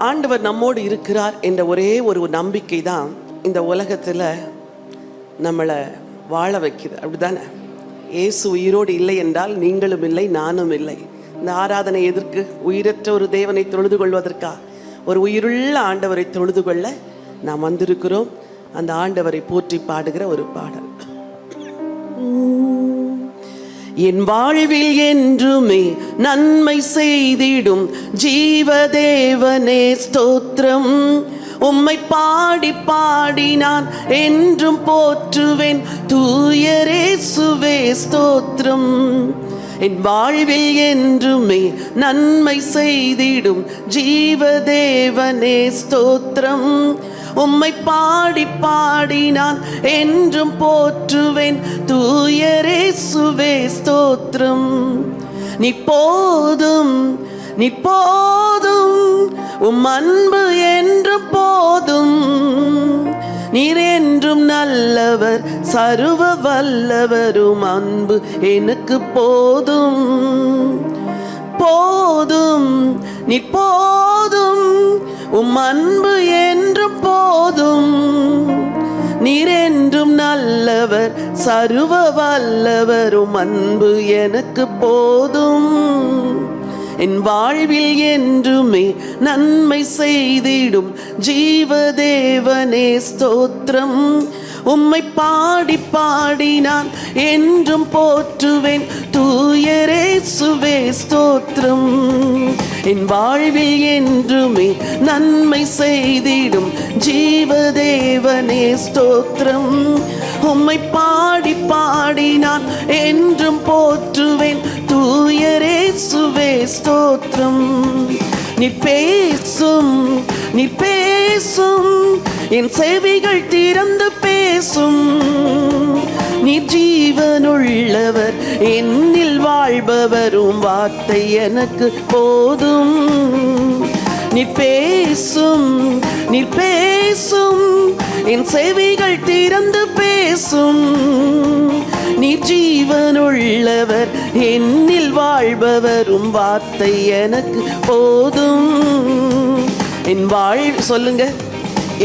ஆண்டவர் நம்மோடு இருக்கிறார் என்ற ஒரே ஒரு நம்பிக்கை தான் இந்த உலகத்தில் நம்மளை வாழ வைக்குது. அப்படிதானே? இயேசு உயிரோடு இல்லை என்றால் நீங்களும் இல்லை, நானும் இல்லை. இந்த ஆராதனை எதற்கு? உயிரற்ற ஒரு தேவனை தொழுது கொள்வதற்கா? ஒரு உயிருள்ள ஆண்டவரை தொழுது கொள்ள நாம் வந்திருக்கிறோம். அந்த ஆண்டவரை போற்றி பாடுகிற ஒரு பாடல். என் வாழ்வில் என்றுமே நன்மை செய்திடும் ஜீவதேவனே ஸ்தோத்திரம். உம்மை பாடி பாடி நான் என்றும் போற்றுவேன் தூயரேசுவே ஸ்தோத்திரம். என் வாழ்வில் என்றுமே நன்மை செய்திடும் ஜீவதேவனே ஸ்தோத்திரம். உம்மை பாடி பாடி நான் என்றும் போற்றுவேன் தூயரேசுவே ஸ்தோத்திரம். நீ போதும் நீ போதும், உம் அன்பு என்று போதும். நீர் என்றும் நல்லவர், சர்வ வல்லவரும் அன்பு எனக்கு போதும். போதும் நீ போதும், உம் அன்பு என்று போதும். நீர் என்றும் நல்லவர், சர்வ வல்லவரும் அன்பு எனக்கு போதும். என் வாழ்வில் என்றுமே நன்மை செய்திடும் ஜீவதேவனே ஸ்தோத்திரம். உம்மை பாடி பாடி நான் என்றும் போற்றுவேன் தூயரேசுவே ஸ்தோத்திரம். என் வாழ்வில் என்றுமே நன்மை செய்திடும் ஜீவதேவனே ஸ்தோத்திரம். உம்மை பாடி பாடி நான் என்றும் போற்றுவேன் தூயரேசுவே ஸ்தோத்திரம். நீ பேசும் நீ பேசும், என் செவிகள் திறந்து பேசும். நீ ஜீவனுள்ளவர், என்னில் வாழ்பவரும் வார்த்தை எனக்கு போதும். நீ பேசும் நீ பேசும், என் செவிகள் திறந்து பேசும். நீ ஜீவனுள்ளவர், என்னில் வாழ்பவரும் வார்த்தை எனக்கு போதும். என் சொல்லுங்க.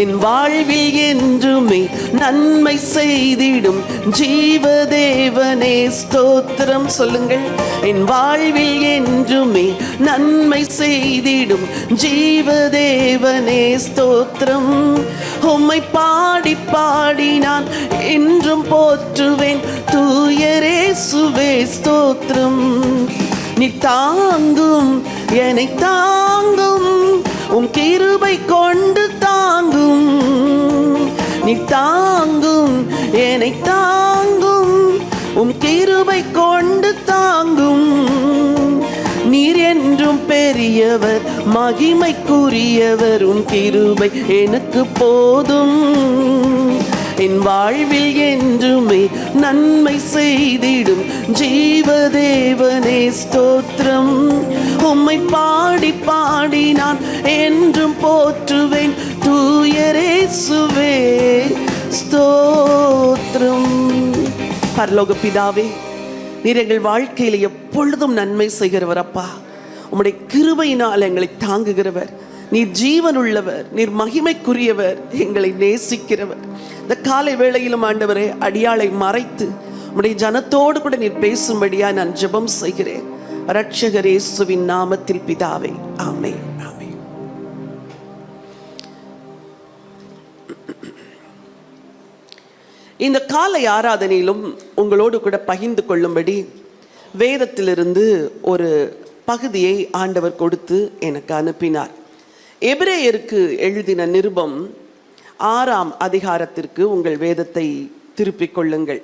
என் வாழ்வில் என்றுமே நன்மை செய்திடும் ஜீவதேவனே ஸ்தோத்திரம். சொல்லுங்கள். என் வாழ்வில் என்றுமே நன்மை செய்திடும் ஜீவதேவனே ஸ்தோத்திரம். உம்மை பாடி பாடி நான் என்றும் போற்றுவேன் தூயரேசுவே ஸ்தோத்திரம். நீ தாங்கும் என்னை தாங்கும், உம் கிருபை கொண்டு தாங்கும். நீ தாங்கும் என்னை தாங்கும், உம் கிருபை கொண்டு தாங்கும். நீர் என்றும் பெரியவர், மகிமைக்குரியவர், உம் கிருபை எனக்கு போதும். என் வாழ்வில் என்றுமே நன்மை செய்திடும் ஜீவதேவனே ஸ்தோத்திரம். உம்மை பாடி பாடி நான் என்றும் போற்றுவேன் தூயரேசுவே ஸ்தோத்திரம். பரலோக பிதாவே, நீர் எங்கள் வாழ்க்கையில் எப்பொழுதும் நன்மை செய்கிறவர். அப்பா, உம்முடைய கிருபையினால் எங்களை தாங்குகிறவர். நீர் ஜீவனுள்ளவர், நீர் மகிமைக்குரியவர், எங்களை நேசிக்கிறவர். இந்த காலை வேளையிலும் ஆண்டவரே, அடியாளை மறைத்து உம்முடைய ஜனத்தோடு கூட நீர் பேசும்படியா நான் ஜெபம் செய்கிறேன். இரட்சகர் இயேசுவின் நாமத்தில் பிதாவே, ஆமென். ஆமென். இந்த காலை ஆராதனையிலும் உங்களோடு கூட பகிர்ந்து கொள்ளும்படி வேதத்திலிருந்து ஒரு பகுதியை ஆண்டவர் கொடுத்து எனக்கு அனுப்பினார். எபிரேயருக்கு எழுதின நிருபம் 6ஆம் அதிகாரத்திற்கு உங்கள் வேதத்தை திருப்பிக் கொள்ளுங்கள்.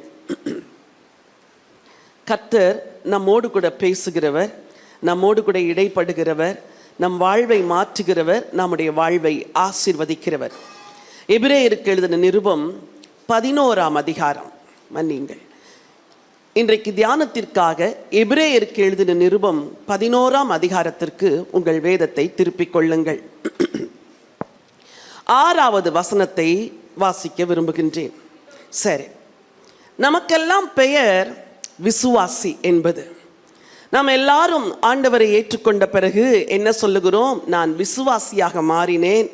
கர்த்தர் நம்மோடு கூட பேசுகிறவர், நம்மோடு கூட இடைப்படுகிறவர், நம் வாழ்வை மாற்றுகிறவர், நம்முடைய வாழ்வை ஆசீர்வதிக்கிறவர். எபிரேயருக்கு எழுதின நிருபம் 11ஆம் அதிகாரம். மன்னியுங்கள், இன்றைக்கு தியானத்திற்காக எபிரேயருக்கு எழுதின நிருபம் 11ஆம் அதிகாரத்திற்கு உங்கள் வேதத்தை திருப்பிக் கொள்ளுங்கள். 6வது வசனத்தை வாசிக்க விரும்புகின்றேன். சரி, நமக்கெல்லாம் பெயர் விசுவாசி என்பது. நாம் எல்லாரும் ஆண்டவரை ஏற்றுக்கொண்ட பிறகு என்ன சொல்லுகிறோம்? நான் விசுவாசியாக மாறினேன்,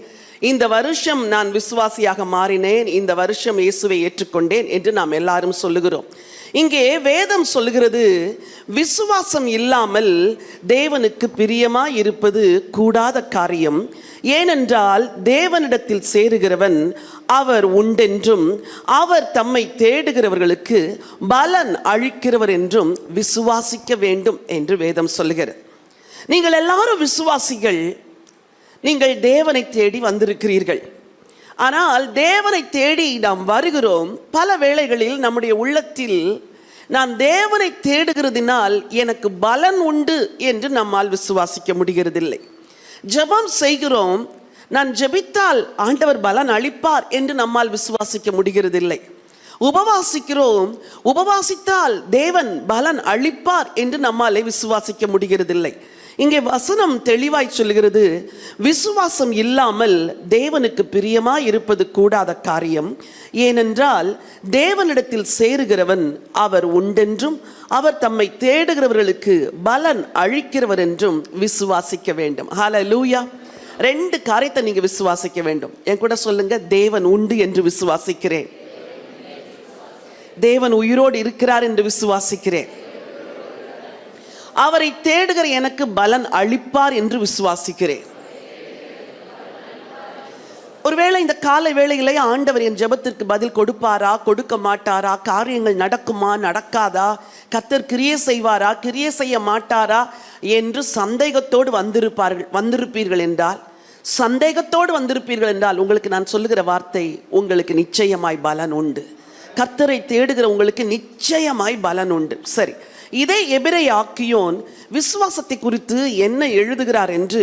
இந்த வருஷம் நான் விசுவாசியாக மாறினேன், இந்த வருஷம் இயேசுவை ஏற்றுக்கொண்டேன் என்று நாம் எல்லாரும் சொல்லுகிறோம். இங்கே வேதம் சொல்லுகிறது, விசுவாசம் இல்லாமல் தேவனுக்கு பிரியமாய் இருப்பது கூடாத காரியம். ஏனென்றால் தேவனிடத்தில் சேருகிறவன் அவர் உண்டென்றும் அவர் தம்மை தேடுகிறவர்களுக்கு பலன் அளிக்கிறவர் என்றும் விசுவாசிக்க வேண்டும் என்று வேதம் சொல்லுகிறது. நீங்கள் எல்லாரும் விசுவாசிகள், நீங்கள் தேவனை தேடி வந்திருக்கிறீர்கள். ஆனால் தேவனை தேடி நாம் வருகிறோம். பல வேளைகளில் நம்முடைய உள்ளத்தில் நான் தேவனை தேடுகிறதினால் எனக்கு பலன் உண்டு என்று நம்மால் விசுவாசிக்க முடிகிறதில்லை. ஜெபம் செய்கிறோம், நான் ஜெபித்தால் ஆண்டவர் பலன் அளிப்பார் என்று நம்மால் விசுவாசிக்க முடிகிறதில்லை. உபவாசிக்கிறோம், உபவாசித்தால் தேவன் பலன் அளிப்பார் என்று நம்மாலே விசுவாசிக்க முடிகிறதில்லை. இங்கே வசனம் தெளிவாய் சொல்கிறது, விசுவாசம் இல்லாமல் தேவனுக்கு பிரியமாய் இருப்பது கூடாத காரியம். ஏனென்றால் தேவனிடத்தில் சேருகிறவன் அவர் உண்டென்றும் அவர் தம்மை தேடுகிறவர்களுக்கு பலன் அளிக்கிறவர் என்றும் விசுவாசிக்க வேண்டும். ஹல்லேலூயா. 2 காரியத்தை நீங்க விசுவாசிக்க வேண்டும். என் கூட சொல்லுங்க, தேவன் உண்டு என்று விசுவாசிக்கிறேன், தேவன் உயிரோடு இருக்கிறார் என்று விசுவாசிக்கிறேன், அவரை தேடுகிற எனக்கு பலன் அளிப்பார் என்று விசுவாசிக்கிறேன். ஒருவேளை இந்த காலை வேளையிலே ஆண்டவர் என் ஜெபத்திற்கு பதில் கொடுப்பாரா, கொடுக்க மாட்டாரா, காரியங்கள் நடக்குமா, நடக்காதா, கர்த்தர் கிரியை செய்வாரா, கிரியை செய்ய மாட்டாரா என்று சந்தேகத்தோடு வந்திருப்பீர்கள் என்றால், உங்களுக்கு நான் சொல்லுகிற வார்த்தை, உங்களுக்கு நிச்சயமாய் பலன் உண்டு. கர்த்தரை தேடுகிற உங்களுக்கு நிச்சயமாய் பலன் உண்டு. சரி, இதை எபிரேயாக்கியோன் விசுவாசத்தை குறித்து என்ன எழுதுகிறார் என்று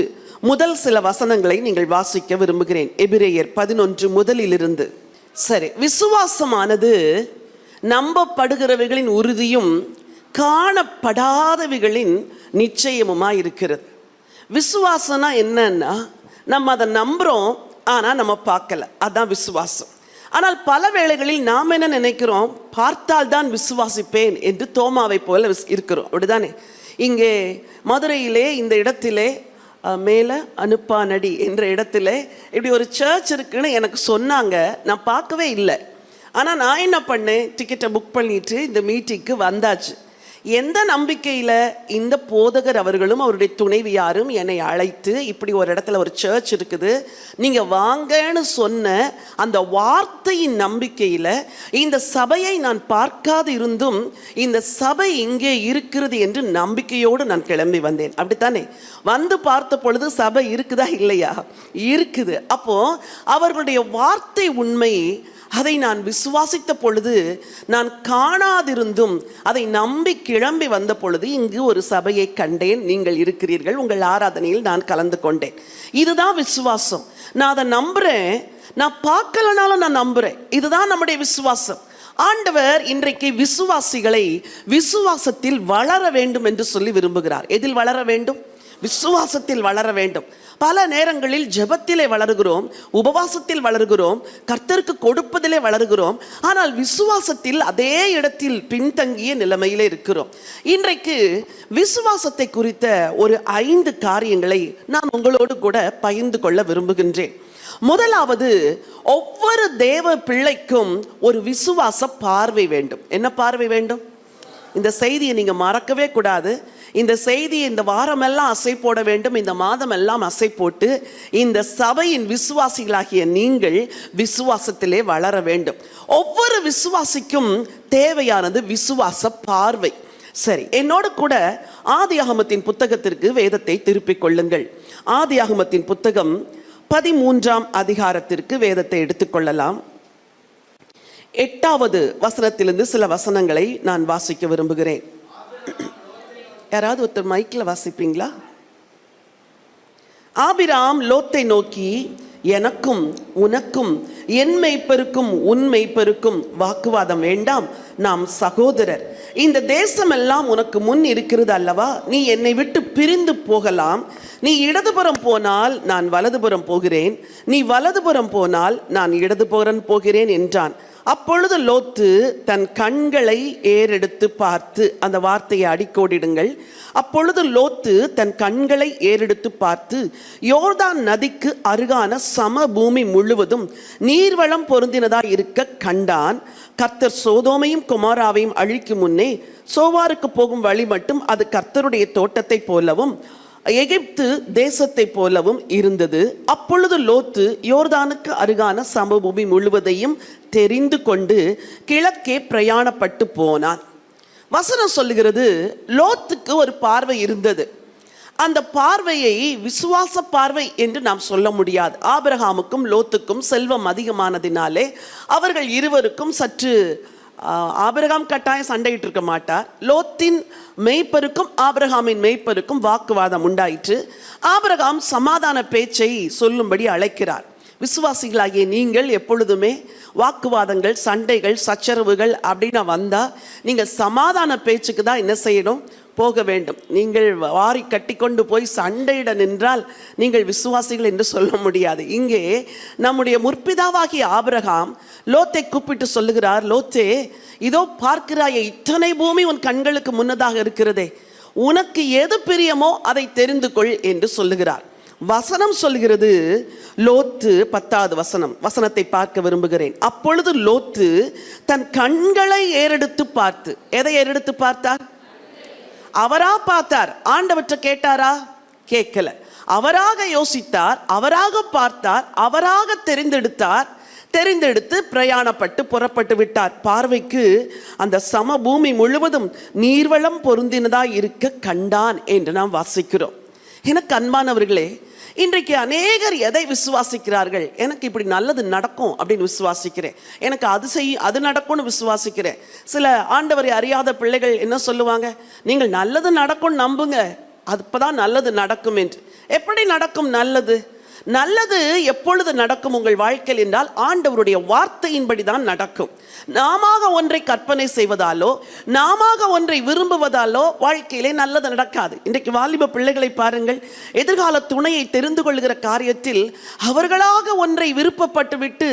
முதல் சில வசனங்களை நீங்கள் வாசிக்க விரும்புகிறேன். எபிரேயர் 11 முதலிலிருந்து. சரி, விசுவாசமானது நம்பப்படுகிறவைகளின் உறுதியும் காணப்படாதவைகளின் நிச்சயமுமாய் இருக்கிறது. விசுவாசம்னா என்னன்னா, நம்ம அதை நம்புறோம், ஆனா நம்ம பார்க்கல, அதான் விசுவாசம். ஆனால் பல வேளைகளில் நாம் என்ன நினைக்கிறோம், பார்த்தால் தான் விசுவாசிப்பேன் என்று தோமாவை போல இருக்கிறோம், அப்படிதானே? இங்கே மதுரையிலே இந்த இடத்திலே மேலே அனுப்பானடி என்ற இடத்துல இப்படி ஒரு சர்ச் இருக்குன்னு எனக்கு சொன்னாங்க. நான் பார்க்கவே இல்லை. ஆனால் நான் என்ன பண்ணேன், டிக்கெட்டை புக் பண்ணிட்டு இந்த மீட்டிங்க்கு வந்தாச்சு. எந்த நம்பிக்கையில் இந்த போதகர் அவர்களும் அவருடைய துணைவியாரும் என்னை அழைத்து, இப்படி ஒரு இடத்துல ஒரு சர்ச் இருக்குது, நீங்கள் வாங்கன்னு சொன்ன அந்த வார்த்தையின் நம்பிக்கையில் இந்த சபையை நான் பார்க்காது இருந்தும் இந்த சபை இங்கே இருக்கிறது என்று நம்பிக்கையோடு நான் கிளம்பி வந்தேன். அப்படித்தானே? வந்து பார்த்த பொழுது சபை இருக்குதா இல்லையா? இருக்குது. அப்போ அவர்களுடைய வார்த்தை உண்மை. அதை நான் விசுவாசித்த பொழுது, நான் காணாதிருந்தும் அதை நம்பி கிளம்பி வந்த பொழுது இங்கு ஒரு சபையை கண்டேன். நீங்கள் இருக்கிறீர்கள், உங்கள் ஆராதனையில் நான் கலந்து கொண்டேன். இதுதான் விசுவாசம். நான் அதை நம்புறேன், நான் பார்க்கலனாலும் நான் நம்புறேன். இதுதான் நம்முடைய விசுவாசம். ஆண்டவர் இன்றைக்கு விசுவாசிகளை விசுவாசத்தில் வளர வேண்டும் என்று சொல்லி விரும்புகிறார். எதில் வளர வேண்டும்? விசுவாசத்தில் வளர வேண்டும். பல நேரங்களில் ஜெபத்திலே வளருகிறோம், உபவாசத்தில் வளருகிறோம், கர்த்தருக்கு கொடுப்பதிலே வளருகிறோம். ஆனால் விசுவாசத்தில் அதே இடத்தில் பின்தங்கிய நிலைமையிலே இருக்கிறோம். இன்றைக்கு விசுவாசத்தை குறித்த ஒரு 5 காரியங்களை நான் உங்களோடு கூட பகிர்ந்து கொள்ள விரும்புகின்றேன். முதலாவது, ஒவ்வொரு தேவ பிள்ளைக்கும் ஒரு விசுவாச பார்வை வேண்டும். என்ன பார்வை வேண்டும்? இந்த செய்தியை நீங்க மறக்கவே கூடாது. இந்த செய்தியை இந்த வாரமெல்லாம் அசை போட வேண்டும், இந்த மாதம் எல்லாம் அசை போட்டு இந்த சபையின் விசுவாசிகளாகிய நீங்கள் விசுவாசத்திலே வளர வேண்டும். ஒவ்வொரு விசுவாசிக்கும் தேவையானது விசுவாச பார்வை. சரி, என்னோடு கூட ஆதியாகமத்தின் புத்தகத்திற்கு வேதத்தை திருப்பிக் கொள்ளுங்கள். ஆதியாகமத்தின் புத்தகம் 13ஆம் அதிகாரத்திற்கு வேதத்தை எடுத்துக்கொள்ளலாம். 8வது வசனத்திலிருந்து சில வசனங்களை நான் வாசிக்க விரும்புகிறேன். யாராவது ஒருத்தர் மைக்கில் வாசிப்பீங்களா? ஆபிராம் லோத்தை நோக்கி, எனக்கும் உனக்கும் என் மெய்ப்பருக்கும் உன் மெய்ப்பருக்கும் வாக்குவாதம் வேண்டாம், நாம் சகோதரர். இந்த தேசமெல்லாம் உனக்கு முன் இருக்கிறது அல்லவா? நீ என்னை விட்டு பிரிந்து போகலாம். நீ இடதுபுறம் போனால் நான் வலதுபுறம் போகிறேன், நீ வலதுபுறம் போனால் நான் இடதுபுறம் போகிறேன் என்றான். அப்பொழுது லோத்து தன் கண்களை ஏறெடுத்து பார்த்து, அந்த வார்த்தையை அடிக்கோடிடுங்கள். அப்பொழுது லோத்து தன் கண்களை ஏறெடுத்து பார்த்து யோர்தான் நதிக்கு அருகான சமபூமி முழுவதும் நீர்வளம் பொருந்தினதாய் இருக்க கண்டான். கர்த்தர் சோதோமையும் குமாராவையும் அழிக்கும் முன்னே சோவாருக்கு போகும் வழி மட்டும் அது கர்த்தருடைய தோட்டத்தை போலவும் எகிப்து தேசத்தை போலவும் இருந்தது. அப்பொழுது லோத்து யோர்தானுக்கு அருகான சமபூமி முழுவதையும் தெரிந்து கொண்டு கிழக்கே பிரயாணப்பட்டு போனான். வசனம் சொல்லுகிறது, லோத்துக்கு ஒரு பார்வை இருந்தது. அந்த பார்வையை விசுவாச பார்வை என்று நாம் சொல்ல முடியாது. ஆபிரகாமுக்கும் லோத்துக்கும் செல்வம் அதிகமானதினாலே அவர்கள் இருவருக்கும் சற்று, ஆபிரகாம் கட்டாயம் சண்டையிட்டு இருக்க மாட்டார். லோத்தின் மெய்ப்பருக்கும் ஆபிரகாமின் மெய்ப்பருக்கும் வாக்குவாதம் உண்டாயிற்று. ஆபிரகாம் சமாதான பேச்சை சொல்லும்படி அழைக்கிறார். விசுவாசிகளாகிய நீங்கள் எப்பொழுதுமே வாக்குவாதங்கள், சண்டைகள், சச்சரவுகள் அப்படின்னு வந்தால் நீங்கள் சமாதான பேச்சுக்கு தான் என்ன செய்யணும்? போக வேண்டும். நீங்கள் வாரி கட்டி கொண்டு போய் சண்டையிட நின்றால் நீங்கள் விசுவாசிகள் என்று சொல்ல முடியாது. இங்கே நம்முடைய முற்பிதாவாகிய ஆபிரகாம் லோத்தை கூப்பிட்டு சொல்லுகிறார், லோத்தே, இதோ பார்க்கிறாயே, இத்தனை பூமி உன் கண்களுக்கு முன்னதாக இருக்கிறதே, உனக்கு எது பிரியமோ அதை தெரிந்து கொள் என்று சொல்லுகிறார். வசனம் சொல்கிறது, லோத்து 10வது வசனத்தை பார்க்க விரும்புகிறேன். அப்பொழுது லோத்து தன் கண்களை ஏறெடுத்து பார்த்து, எதை ஏறெடுத்து பார்த்தார்? அவரா பார்த்தார். ஆண்டவற்றை கேட்டாரா? கேட்கல. அவராக யோசித்தார், அவராக பார்த்தார், அவராக தெரிந்தெடுத்து பிரயாணப்பட்டு புறப்பட்டு விட்டார். பார்வைக்கு அந்த சமபூமி முழுவதும் நீர்வளம் பொருந்தினதாய் இருக்க கண்டான் என்று நாம் வாசிக்கிறோம். எனக்கு அன்பானவர்களே, இன்றைக்கு அநேகர் எதை விசுவாசிக்கிறார்கள்? எனக்கு இப்படி நல்லது நடக்கும் அப்படின்னு விசுவாசிக்கிறேன், எனக்கு அது நடக்கும்னு விசுவாசிக்கிறேன். சில ஆண்டவரை அறியாத பிள்ளைகள் என்ன சொல்லுவாங்க? நீங்கள் நல்லது நடக்கும்னு நம்புங்க, அப்பதான் நல்லது நடக்கும் என்று. எப்படி நடக்கும் நல்லது? நல்லது எப்பொழுது நடக்கும் உங்கள் வாழ்க்கையில் என்றால் ஆண்டவருடைய வார்த்தையின்படி தான் நடக்கும். நாம ஒன்றை கற்பனை செய்வதாலோ, நாம ஒன்றை விரும்புவதாலோ வாழ்க்கையிலே நல்லது நடக்காது. இன்றைக்கு வாலிப பிள்ளைகளை பாருங்கள், எதிர்கால துணையை தெரிந்து கொள்கிற காரியத்தில் அவர்களாக ஒன்றை விருப்பப்பட்டு விட்டு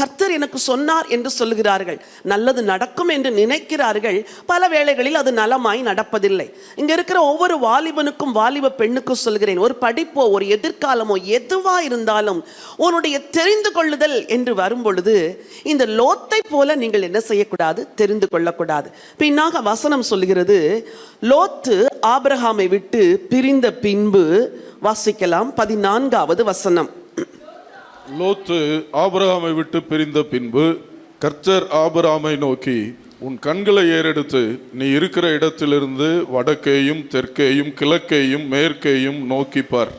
கர்த்தர் எனக்கு சொன்னார் என்று சொல்லுகிறார்கள். நல்லது நடக்கும் என்று நினைக்கிறார்கள். பல வேளைகளில் அது நலமாய் நடப்பதில்லை. இங்க இருக்கிற ஒவ்வொரு வாலிபனுக்கும் வாலிப பெண்ணுக்கும் சொல்கிறேன், ஒரு படிப்போ ஒரு எதிர்காலமோ எதுவா இருந்தாலும் உன்னுடைய தெரிந்து கொள்ளுதல் என்று வரும் பொழுது இந்த லோத்தை போல நீங்கள் என்ன செய்யக்கூடாது? தெரிந்து கொள்ளக்கூடாது. பின்னாக வசனம் சொல்கிறது, லோத்து ஆபிரகாமை விட்டு பிரிந்த பின்பு, வாசிக்கலாம் 14வது வசனம். லோத்து ஆபிரகாமை விட்டு பிரிந்த பின்பு கர்த்தர் ஆபிரகாமை நோக்கி, உன் கண்களை ஏறெடுத்து நீ இருக்கிற இடத்திலிருந்து வடக்கேயும் தெற்கேயும் கிழக்கேயும் மேற்கேயும் நோக்கி பார்.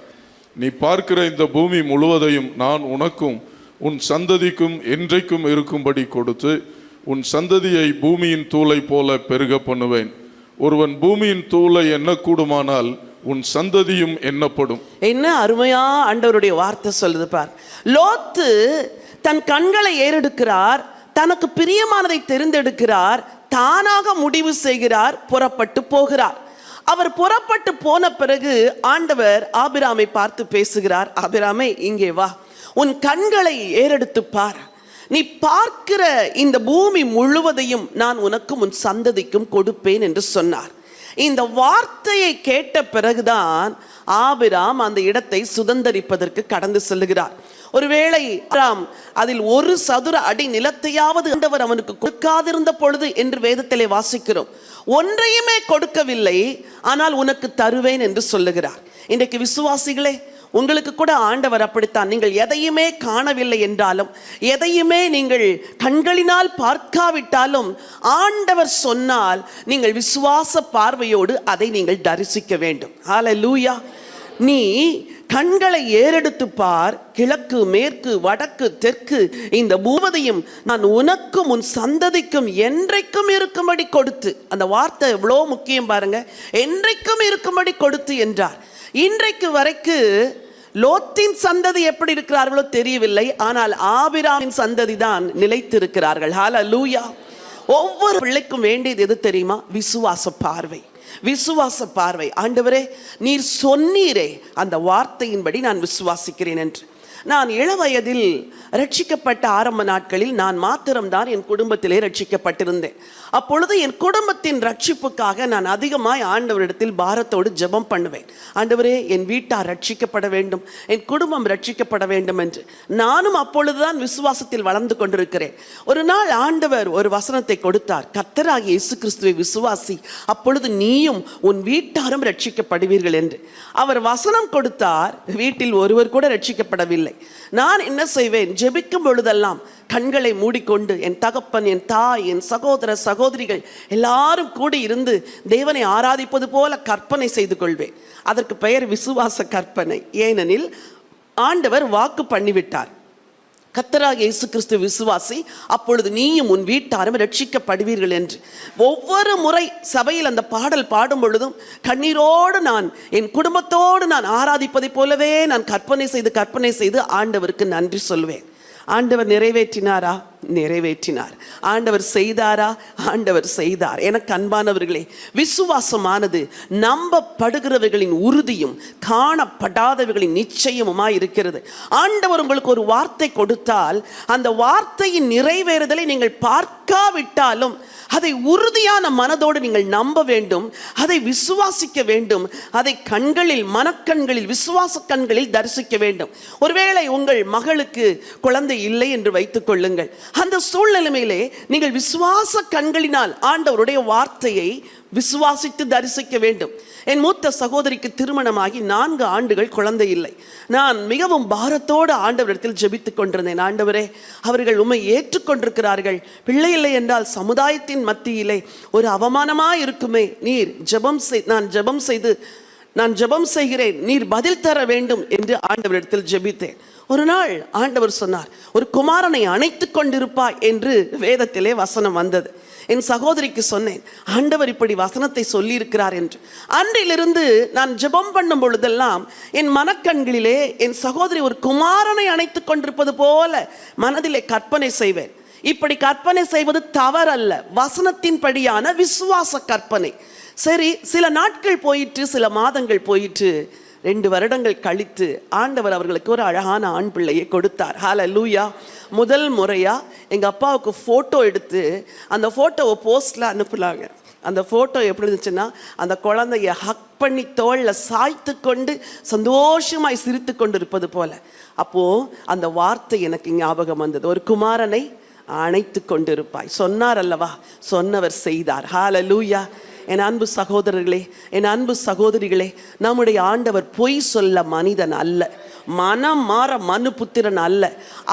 நீ பார்க்கிற இந்த பூமி முழுவதையும் நான் உனக்கும் உன் சந்ததிக்கும் என்றைக்கும் இருக்கும்படி கொடுத்து உன் சந்ததியை பூமியின் தூளை போல பெருக பண்ணுவேன். ஒருவன் பூமியின் தூளை எண்ணக்கூடுமானால் உன் சந்ததியும் எண்ணப்படும். என்ன அருமையா ஆண்டவருடைய வார்த்தை சொல்லுது பார். லோத்து தன் கண்களை ஏறெடுக்கிறார், தனக்கு பிரியமானதை தெரிந்தெடுக்கிறார், தானாக முடிவு செய்கிறார், புறப்பட்டு போகிறார். அவர் புறப்பட்டு போன பிறகு ஆண்டவர் ஆபிராமை பார்த்து பேசுகிறார். ஆபிராமே, இங்கே வா, உன் கண்களை ஏறெடுத்து பார். நீ பார்க்கிற இந்த பூமி முழுவதையும் நான் உனக்கும் உன் சந்ததிக்கும் கொடுப்பேன் என்று சொன்னார். இந்த வார்த்தையை கேட்ட பிறகுதான் ஆபிராம் அந்த இடத்தை சுதந்தரிப்பதற்கு கடந்து செல்லுகிறார். ஒருவேளை அதில் ஒரு சதுர அடி நிலத்தையாவது ஆண்டவர் அவனுக்கு கொடுக்காதிருந்த பொழுது என்று வேதத்திலே வாசிக்கிறோம். ஒன்றையுமே கொடுக்கவில்லை, ஆனால் உனக்கு தருவேன் என்று சொல்லுகிறார். இன்றைக்கு விசுவாசிகளே, உங்களுக்கு கூட ஆண்டவர் அப்படித்தான். நீங்கள் எதையுமே காணவில்லை என்றாலும், எதையுமே நீங்கள் கண்களினால் பார்க்காவிட்டாலும், ஆண்டவர் சொன்னால் நீங்கள் விசுவாச பார்வையோடு அதை நீங்கள் தரிசிக்க வேண்டும். ஹல்லேலூயா. நீ கண்களை ஏறெடுத்து பார், கிழக்கு மேற்கு வடக்கு தெற்கு இந்த பூவதையும் நான் உனக்கும் உன் சந்ததிக்கும் என்றைக்கும் இருக்கும்படி கொடுத்து. அந்த வார்த்தை எவ்வளோ முக்கியம் பாருங்க, என்றைக்கும் இருக்கும்படி கொடுத்து என்றார். இன்றைக்கு வரைக்கு லோத்தின் சந்ததி எப்படி இருக்கிறார்களோ தெரியவில்லை, ஆனால் ஆபிராமின் சந்ததி தான் நிலைத்திருக்கிறார்கள். ஹல்லேலூயா. ஒவ்வொரு பிள்ளைக்கும் வேண்டியது எது தெரியுமா? விசுவாச பார்வை. விசுவாச பார்வை. ஆண்டவரே, நீர் சொன்னீரே, அந்த வார்த்தையின்படி நான் விசுவாசிக்கிறேன் என்று. நான் இளவயதில் ரட்சிக்கப்பட்ட ஆரம்ப நாட்களில் நான் மாத்திரம்தான் என் குடும்பத்திலே ரட்சிக்கப்பட்டிருந்தேன். அப்பொழுது என் குடும்பத்தின் ரட்சிப்புக்காக நான் அதிகமாய் ஆண்டவரிடத்தில் பாரத்தோடு ஜெபம் பண்ணுவேன். ஆண்டவரே, என் வீட்டார் ரட்சிக்கப்பட வேண்டும், என் குடும்பம் ரட்சிக்கப்பட வேண்டும் என்று. நானும் அப்பொழுதுதான் விசுவாசத்தில் வளர்ந்து கொண்டிருக்கிறேன். ஒரு நாள் ஆண்டவர் ஒரு வசனத்தை கொடுத்தார், கர்த்தராகிய இயேசு கிறிஸ்துவை விசுவாசி, அப்பொழுது நீயும் உன் வீட்டாரும் ரட்சிக்கப்படுவீர்கள் என்று. அவர் வசனம் கொடுத்தார். வீட்டில் ஒருவர் கூட ரட்சிக்கப்படவில்லை. நான் என்ன செய்வேன்? ஜெபிக்கும் பொழுதெல்லாம் கண்களை மூடிக்கொண்டு என் தகப்பன், என் தாய், என் சகோதர சகோதரிகள் எல்லாரும் கூடி இருந்து தேவனை ஆராதிப்பது போல கற்பனை செய்து கொள்வேன். அதற்கு பெயர் விசுவாச கற்பனை. ஏனெனில் ஆண்டவர் வாக்கு பண்ணிவிட்டார், கர்த்தராகிய இயேசு கிறிஸ்து விசுவாசி, அப்பொழுது நீயும் உன் வீட்டாரும் ரட்சிக்கப்படுவீர்கள் என்று. ஒவ்வொரு முறை சபையில் அந்த பாடல் பாடும் பொழுதும் கண்ணீரோடு நான் என் குடும்பத்தோடு நான் ஆராதிப்பதைப் போலவே நான் கற்பனை செய்து ஆண்டவருக்கு நன்றி சொல்வேன். ஆண்டவர் நிறைவேற்றினாரா? நிறைவேற்றினார். ஆண்டவர் செய்தாரா? ஆண்டவர் செய்தார். எனக்கு அன்பானவர்களே, விசுவாசமானது நம்பப்படுகிறவர்களின் உறுதியும் காணப்படாதவர்களின் நிச்சயமுமாய் இருக்கிறது. ஆண்டவர் உங்களுக்கு ஒரு வார்த்தை கொடுத்தால் அந்த வார்த்தையின் நிறைவேறுதலை நீங்கள் பார்க்காவிட்டாலும் அதை உறுதியான மனதோடு நீங்கள் நம்ப வேண்டும், அதை விசுவாசிக்க வேண்டும், அதை கண்களில், மனக்கண்களில், விசுவாச கண்களில் தரிசிக்க வேண்டும். ஒருவேளை உங்கள் மகளுக்கு குழந்தை இல்லை என்று வைத்துக் கொள்ளுங்கள். அந்த சூழ்நிலையிலே நீங்கள் விசுவாச கண்களினால் ஆண்டவருடைய வார்த்தையை விசுவாசித்து தரிசிக்க வேண்டும். என் மூத்த சகோதரிக்கு திருமணமாகி 4 ஆண்டுகள் குழந்தை இல்லை. நான் மிகவும் பாரத்தோடு ஆண்டவரிடத்தில் ஜெபித்துக் கொண்டிருந்தேன். ஆண்டவரே, அவர்கள் உம்மை ஏற்றுக்கொண்டிருக்கிறார்கள், பிள்ளை இல்லை என்றால் சமுதாயத்தின் மத்தியிலே ஒரு அவமானமாய் இருக்குமே, நீர் நான் ஜெபம் செய்கிறேன், நீர் பதில் தர வேண்டும் என்று ஆண்டவரிடத்தில் ஜெபித்தேன். ஒரு நாள் ஆண்டவர் சொன்னார், ஒரு குமாரனை அணைத்துக் கொண்டிருப்பாய் என்று வேதத்திலே வசனம் வந்தது. என் சகோதரிக்கு சொன்னேன், ஆண்டவர் இப்படி வசனத்தை சொல்லி இருக்கிறார் என்று. அன்றிலிருந்து நான் ஜெபம் பண்ணும் பொழுதெல்லாம் என் மனக்கண்களிலே என் சகோதரி ஒரு குமாரனை அணைத்துக் கொண்டிருப்பது போல மனதிலே கற்பனை செய்வேன். இப்படி கற்பனை செய்வது தவறல்ல, வசனத்தின்படியான விசுவாச கற்பனை. சரி, சில நாட்கள் போயிற்று, சில மாதங்கள் போயிற்று. 2 வருடங்கள் கழித்து ஆண்டவர் அவர்களுக்கு ஒரு அழகான ஆண் பிள்ளையை கொடுத்தார். ஹல்லேலூயா. முதல் முறையா எங்க அப்பாவுக்கு போட்டோ எடுத்து அந்த போட்டோவை போஸ்ட்ல அனுப்புனாங்க. அந்த போட்டோ எப்படி இருந்துச்சுன்னா, அந்த குழந்தைய ஹக் பண்ணி தோள்ல சாய்த்து கொண்டு சந்தோஷமாய் சிரித்து கொண்டு இருப்பது போல. அப்போ அந்த வார்த்தை எனக்கு ஞாபகம் வந்தது, ஒரு குமாரனை அணைத்து கொண்டிருப்பாய். சொன்னார் அல்லவா, சொன்னவர் செய்தார். ஹல்லேலூயா. என் அன்பு சகோதரர்களே, என் அன்பு சகோதரிகளே, நம்முடைய ஆண்டவர் பொய் சொல்ல மனிதன் அல்ல, மனம் மாற மனு புத்திரன் அல்ல.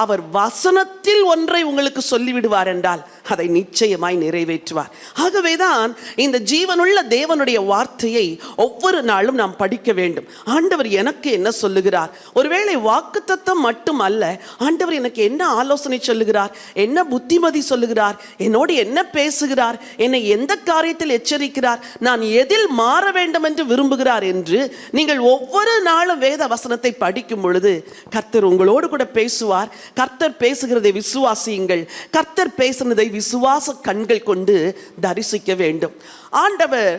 அவர் வசனத்தில் ஒன்றை உங்களுக்கு சொல்லிவிடுவார் என்றால் அதை நிச்சயமாய் நிறைவேற்றுவார். ஆகவேதான் இந்த ஜீவனுள்ள தேவனுடைய வார்த்தையை ஒவ்வொரு நாளும் நாம் படிக்க வேண்டும். ஆண்டவர் எனக்கு என்ன சொல்லுகிறார்? ஒருவேளை வாக்குத்தத்தம் மட்டும் அல்ல, ஆண்டவர் எனக்கு என்ன ஆலோசனை சொல்லுகிறார், என்ன புத்திமதி சொல்லுகிறார், என்னோடு என்ன பேசுகிறார், என்னை எந்த காரியத்தில் எச்சரிக்கிறார், நான் எதில் மாற வேண்டும் என்று விரும்புகிறார் என்று நீங்கள் ஒவ்வொரு நாளும் வேத வசனத்தை படிக்கும் பொழுது கர்த்தர் உங்களோடு கூட பேசுவார். கர்த்தர் பேசுகிறதை விசுவாசியுங்கள். கர்த்தர் பேசுனதை விசுவாச கண்கள் கொண்டு தரிசிக்க வேண்டும். ஆண்டவர்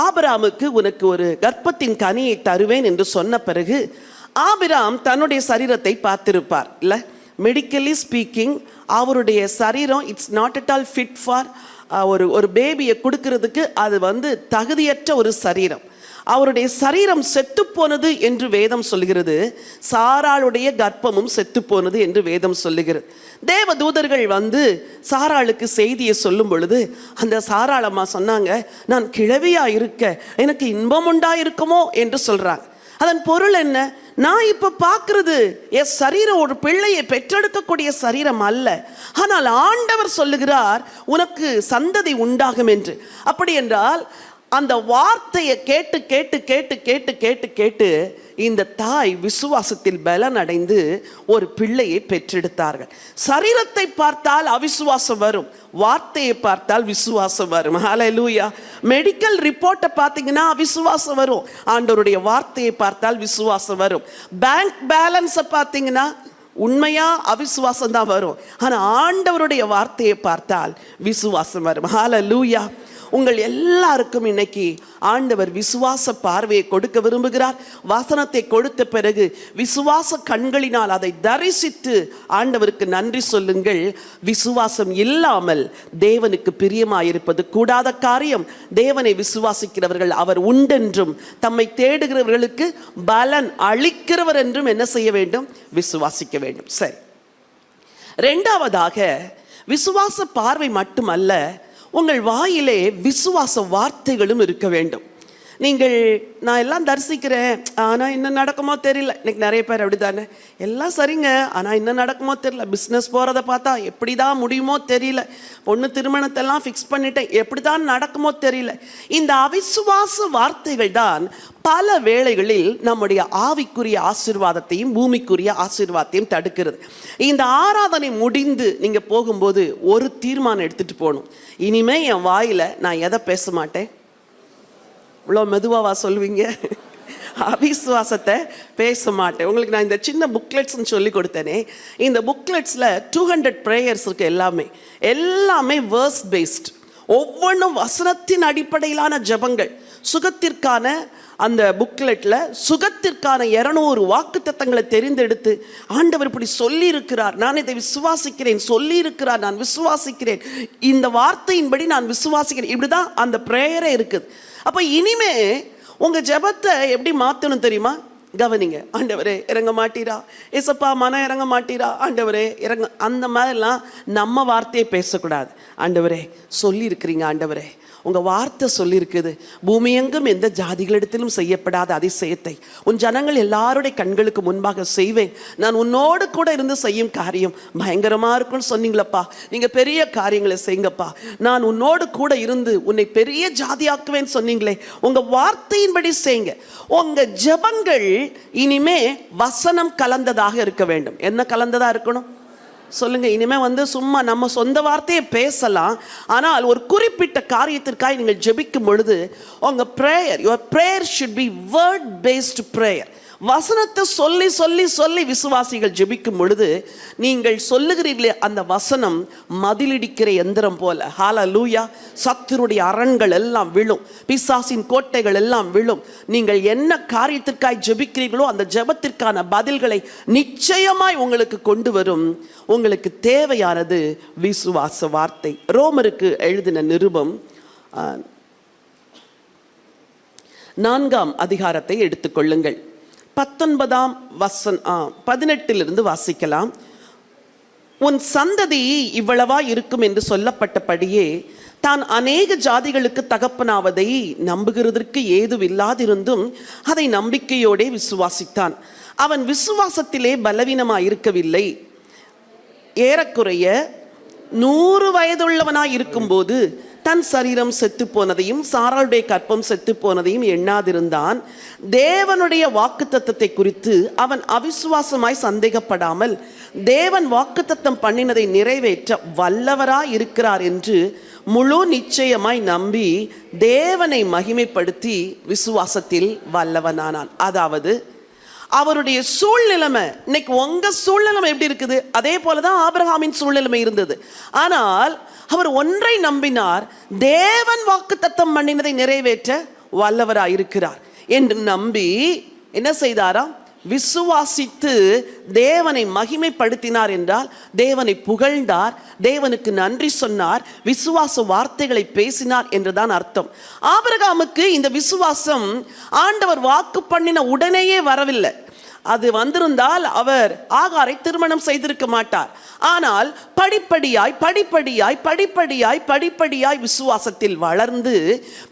ஆபிரகாமுக்கு உனக்கு ஒரு கர்ப்பத்தின் கனியை தருவேன் என்று சொன்ன பிறகு ஆபிரகாம் தன்னுடைய சரீரத்தை பார்த்திருப்பார் இல்ல. மெடிக்கலி ஸ்பீக்கிங் அவருடைய சரீரம் it's not at all fit for ஒரு பேபியை கொடுக்கிறதுக்கு அது தகுதியற்ற ஒரு சரீரம். அவருடைய சரீரம் செத்து போனது என்று வேதம் சொல்லுகிறது. சாராளுடைய கர்ப்பமும் செத்து போனது என்று வேதம் சொல்லுகிறது. தேவ தூதர்கள் சாராளுக்கு செய்தியை சொல்லும் பொழுது அந்த சாராளம்மா சொன்னாங்க, நான் கிழவியா இருக்க எனக்கு இன்பம் உண்டாயிருக்குமோ என்று சொல்றாங்க. அதன் பொருள் என்ன? நான் இப்ப பார்க்கிறது என் சரீரம் ஒரு பிள்ளையை பெற்றெடுக்கக்கூடிய சரீரம் அல்ல, ஆனால் ஆண்டவர் சொல்லுகிறார் உனக்கு சந்ததி உண்டாகும் என்று. அப்படி என்றால் அந்த வார்த்தையை கேட்டு கேட்டு கேட்டு கேட்டு கேட்டு கேட்டு இந்த தாய் விசுவாசத்தில் பலன் அடைந்து ஒரு பிள்ளையை பெற்றெடுத்தார்கள். சரீரத்தை பார்த்தால் அவிசுவாசம் வரும், வார்த்தையை பார்த்தால் விசுவாசம் வரும். ஹல்லேலூயா. மெடிக்கல் ரிப்போர்ட்டை பார்த்தீங்கன்னா அவிசுவாசம் வரும், ஆண்டவருடைய வார்த்தையை பார்த்தால் விசுவாசம் வரும். பேங்க் பேலன்ஸை பார்த்தீங்கன்னா உண்மையா அவிசுவாசம் தான் வரும், ஆனா ஆண்டவருடைய வார்த்தையை பார்த்தால் விசுவாசம் வரும். ஹல்லேலூயா. உங்கள் எல்லாருக்கும் இன்னைக்கு ஆண்டவர் விசுவாச பார்வையை கொடுக்க விரும்புகிறார். வசனத்தை கொடுத்த பிறகு விசுவாச கண்களினால் அதை தரிசித்து ஆண்டவருக்கு நன்றி சொல்லுங்கள். விசுவாசம் இல்லாமல் தேவனுக்கு பிரியமாயிருப்பது கூடாத காரியம். தேவனை விசுவாசிக்கிறவர்கள் அவர் உண்டென்றும் தம்மை தேடுகிறவர்களுக்கு பலன் அளிக்கிறவர் என்றும் என்ன செய்ய வேண்டும்? விசுவாசிக்க வேண்டும். சரி, இரண்டாவதாக விசுவாச பார்வை மட்டுமல்ல, உங்கள் வாயிலே விசுவாச வார்த்தைகளும் இருக்க வேண்டும். நீங்கள் நான் எல்லாம் தரிசிக்கிறேன், ஆனால் என்ன நடக்குமோ தெரியல. இன்னைக்கு நிறைய பேர் அப்படி தானே, எல்லாம் சரிங்க, ஆனால் என்ன நடக்குமோ தெரியல. பிஸ்னஸ் போகிறத பார்த்தா எப்படி தான் முடியுமோ தெரியல. பொண்ணு திருமணத்தெல்லாம் ஃபிக்ஸ் பண்ணிட்டேன், எப்படி தான் நடக்குமோ தெரியல. இந்த அவிசுவாச வார்த்தைகள் தான் பல வேளைகளில் நம்முடைய ஆவிக்குரிய ஆசீர்வாதத்தையும் பூமிக்குரிய ஆசீர்வாதத்தையும் தடுக்கிறது. இந்த ஆராதனை முடிந்து நீங்கள் போகும்போது ஒரு தீர்மானம் எடுத்துகிட்டு போகணும். இனிமே என் வாயில் நான் எதை பேச மாட்டேன். இவ்வளோ மெதுவாவா சொல்வீங்க? அவிசுவாசத்தை பேச மாட்டேன். உங்களுக்கு நான் இந்த சின்ன புக்லெட்ஸ்ன்னு சொல்லி கொடுத்தேனே, இந்த புக்லெட்ஸில் 200 ப்ரேயர்ஸ் இருக்குது. எல்லாமே வேர்ஸ் பேஸ்ட். ஒவ்வொன்றும் வசனத்தின் அடிப்படையிலான ஜெபங்கள். சுகத்திற்கான அந்த புக்லெட்டில் சுகத்திற்கான 200 வாக்குத்தத்தங்களை தெரிந்தெடுத்து ஆண்டவர் இப்படி சொல்லி இருக்கிறார், நான் இதை விசுவாசிக்கிறேன், சொல்லி இருக்கிறார், நான் விசுவாசிக்கிறேன், இந்த வார்த்தையின்படி நான் விசுவாசிக்கிறேன், இப்படிதான் அந்த ப்ரேயரே இருக்குது. அப்போ இனிமே உங்க ஜெபத்தை எப்படி மாற்றணும் தெரியுமா? கவனிங்க. ஆண்டவரே இறங்க மாட்டீரா, ஏசப்பா மனம் இறங்க மாட்டீரா, ஆண்டவரே இறங்க, அந்த மாதிரிலாம் நம்ம வார்த்தையை பேசக்கூடாது. ஆண்டவரே சொல்லி இருக்கிறீங்க, ஆண்டவரே உங்கள் வார்த்தை சொல்லியிருக்குது, பூமி எங்கும் எந்த ஜாதிகளிடத்திலும் செய்யப்படாத அதிசயத்தை உன் ஜனங்கள் எல்லாருடைய கண்களுக்கு முன்பாக செய்வேன். நான் உன்னோடு கூட இருந்து செய்யும் காரியம் பயங்கரமாக இருக்குன்னு சொன்னீங்களப்பா, நீங்கள் பெரிய காரியங்களை செய்யுங்கப்பா, நான் உன்னோடு கூட இருந்து உன்னை பெரிய ஜாதியாக்குவேன்னு சொன்னீங்களே, உங்கள் வார்த்தையின்படி செய்யுங்க. உங்கள் ஜெபங்கள் இனிமே வசனம் கலந்ததாக இருக்க வேண்டும். என்ன கலந்ததாக இருக்கணும் சொல்லுங்க. இனிமே சும்மா நம்ம சொந்த வார்த்தையை பேசலாம், ஆனால் ஒரு குறிப்பிட்ட காரியத்திற்காக நீங்கள் ஜெபிக்கும் பொழுது உங்க prayer, your prayer should be word based prayer. வசனத்தை சொல்லி சொல்லி சொல்லி விசுவாசிகள் ஜெபிக்கும் பொழுது நீங்கள் சொல்லுகிறீர்களே அந்த வசனம் மதிலிடிக்கிற எந்திரம் போல, ஹல்லேலூயா, சத்துருடைய அரண்கள் எல்லாம் விழும், பிசாசின் கோட்டைகள் எல்லாம் விழும். நீங்கள் என்ன காரியத்திற்காய் ஜெபிக்கிறீர்களோ அந்த ஜெபத்திற்கான பதில்களை நிச்சயமாய் உங்களுக்கு கொண்டு வரும். உங்களுக்கு தேவையானது விசுவாச வார்த்தை. ரோமருக்கு எழுதின நிருபம் 4ஆம் அதிகாரத்தை எடுத்துக்கொள்ளுங்கள். 18 வாசிக்கலாம். உன் சந்ததி இவ்வளவா இருக்கும் என்று சொல்லப்பட்டபடியே தான் அநேக ஜாதிகளுக்கு தகப்பனாவதை நம்புகிறதற்கு ஏதுவில்லாதிருந்தும் அதை நம்பிக்கையோடே விசுவாசித்தான். அவன் விசுவாசத்திலே பலவீனமாயிருக்கவில்லை. ஏறக்குறைய 100 வயதுள்ளவனாய் இருக்கும்போது தன் சரீரம் செத்து போனதையும் சாராளுடைய கற்பம் செத்து போனதையும் எண்ணாதிருந்தான். தேவனுடைய வாக்குத்தத்தத்தை குறித்து அவன் அவிசுவாசமாய் சந்தேகப்படாமல் தேவன் வாக்குத்தத்தம் பண்ணினதை நிறைவேற்ற வல்லவராய் இருக்கிறார் என்று முழு நிச்சயமாய் நம்பி தேவனை மகிமைப்படுத்தி விசுவாசத்தில் வல்லவனானான். அதாவது அவருடைய சூழ்நிலைமை, இன்னைக்கு உங்க சூழ்நிலைமை எப்படி இருக்குது அதே போலதான் ஆபிரகாமின் சூழ்நிலைமை இருந்தது. ஆனால் அவர் ஒன்றை நம்பினார், தேவன் வாக்குத்தத்தம் பண்ணினதை நிறைவேற்ற வல்லவராயிருக்கிறார் என்று நம்பி என்ன செய்தாராம்? விசுவாசித்து தேவனை மகிமைப்படுத்தினார். என்றால் தேவனை புகழ்ந்தார், தேவனுக்கு நன்றி சொன்னார், விசுவாச வார்த்தைகளை பேசினார் என்றுதான் அர்த்தம். ஆபிரகாமுக்கு இந்த விசுவாசம் ஆண்டவர் வாக்கு பண்ணின உடனேயே வரவில்லை. அது வந்திருந்தால் அவர் ஆகாரை திருமணம் செய்திருக்க மாட்டார். ஆனால் படிப்படியாய் படிப்படியாய் படிப்படியாய் படிப்படியாய் விசுவாசத்தில் வளர்ந்து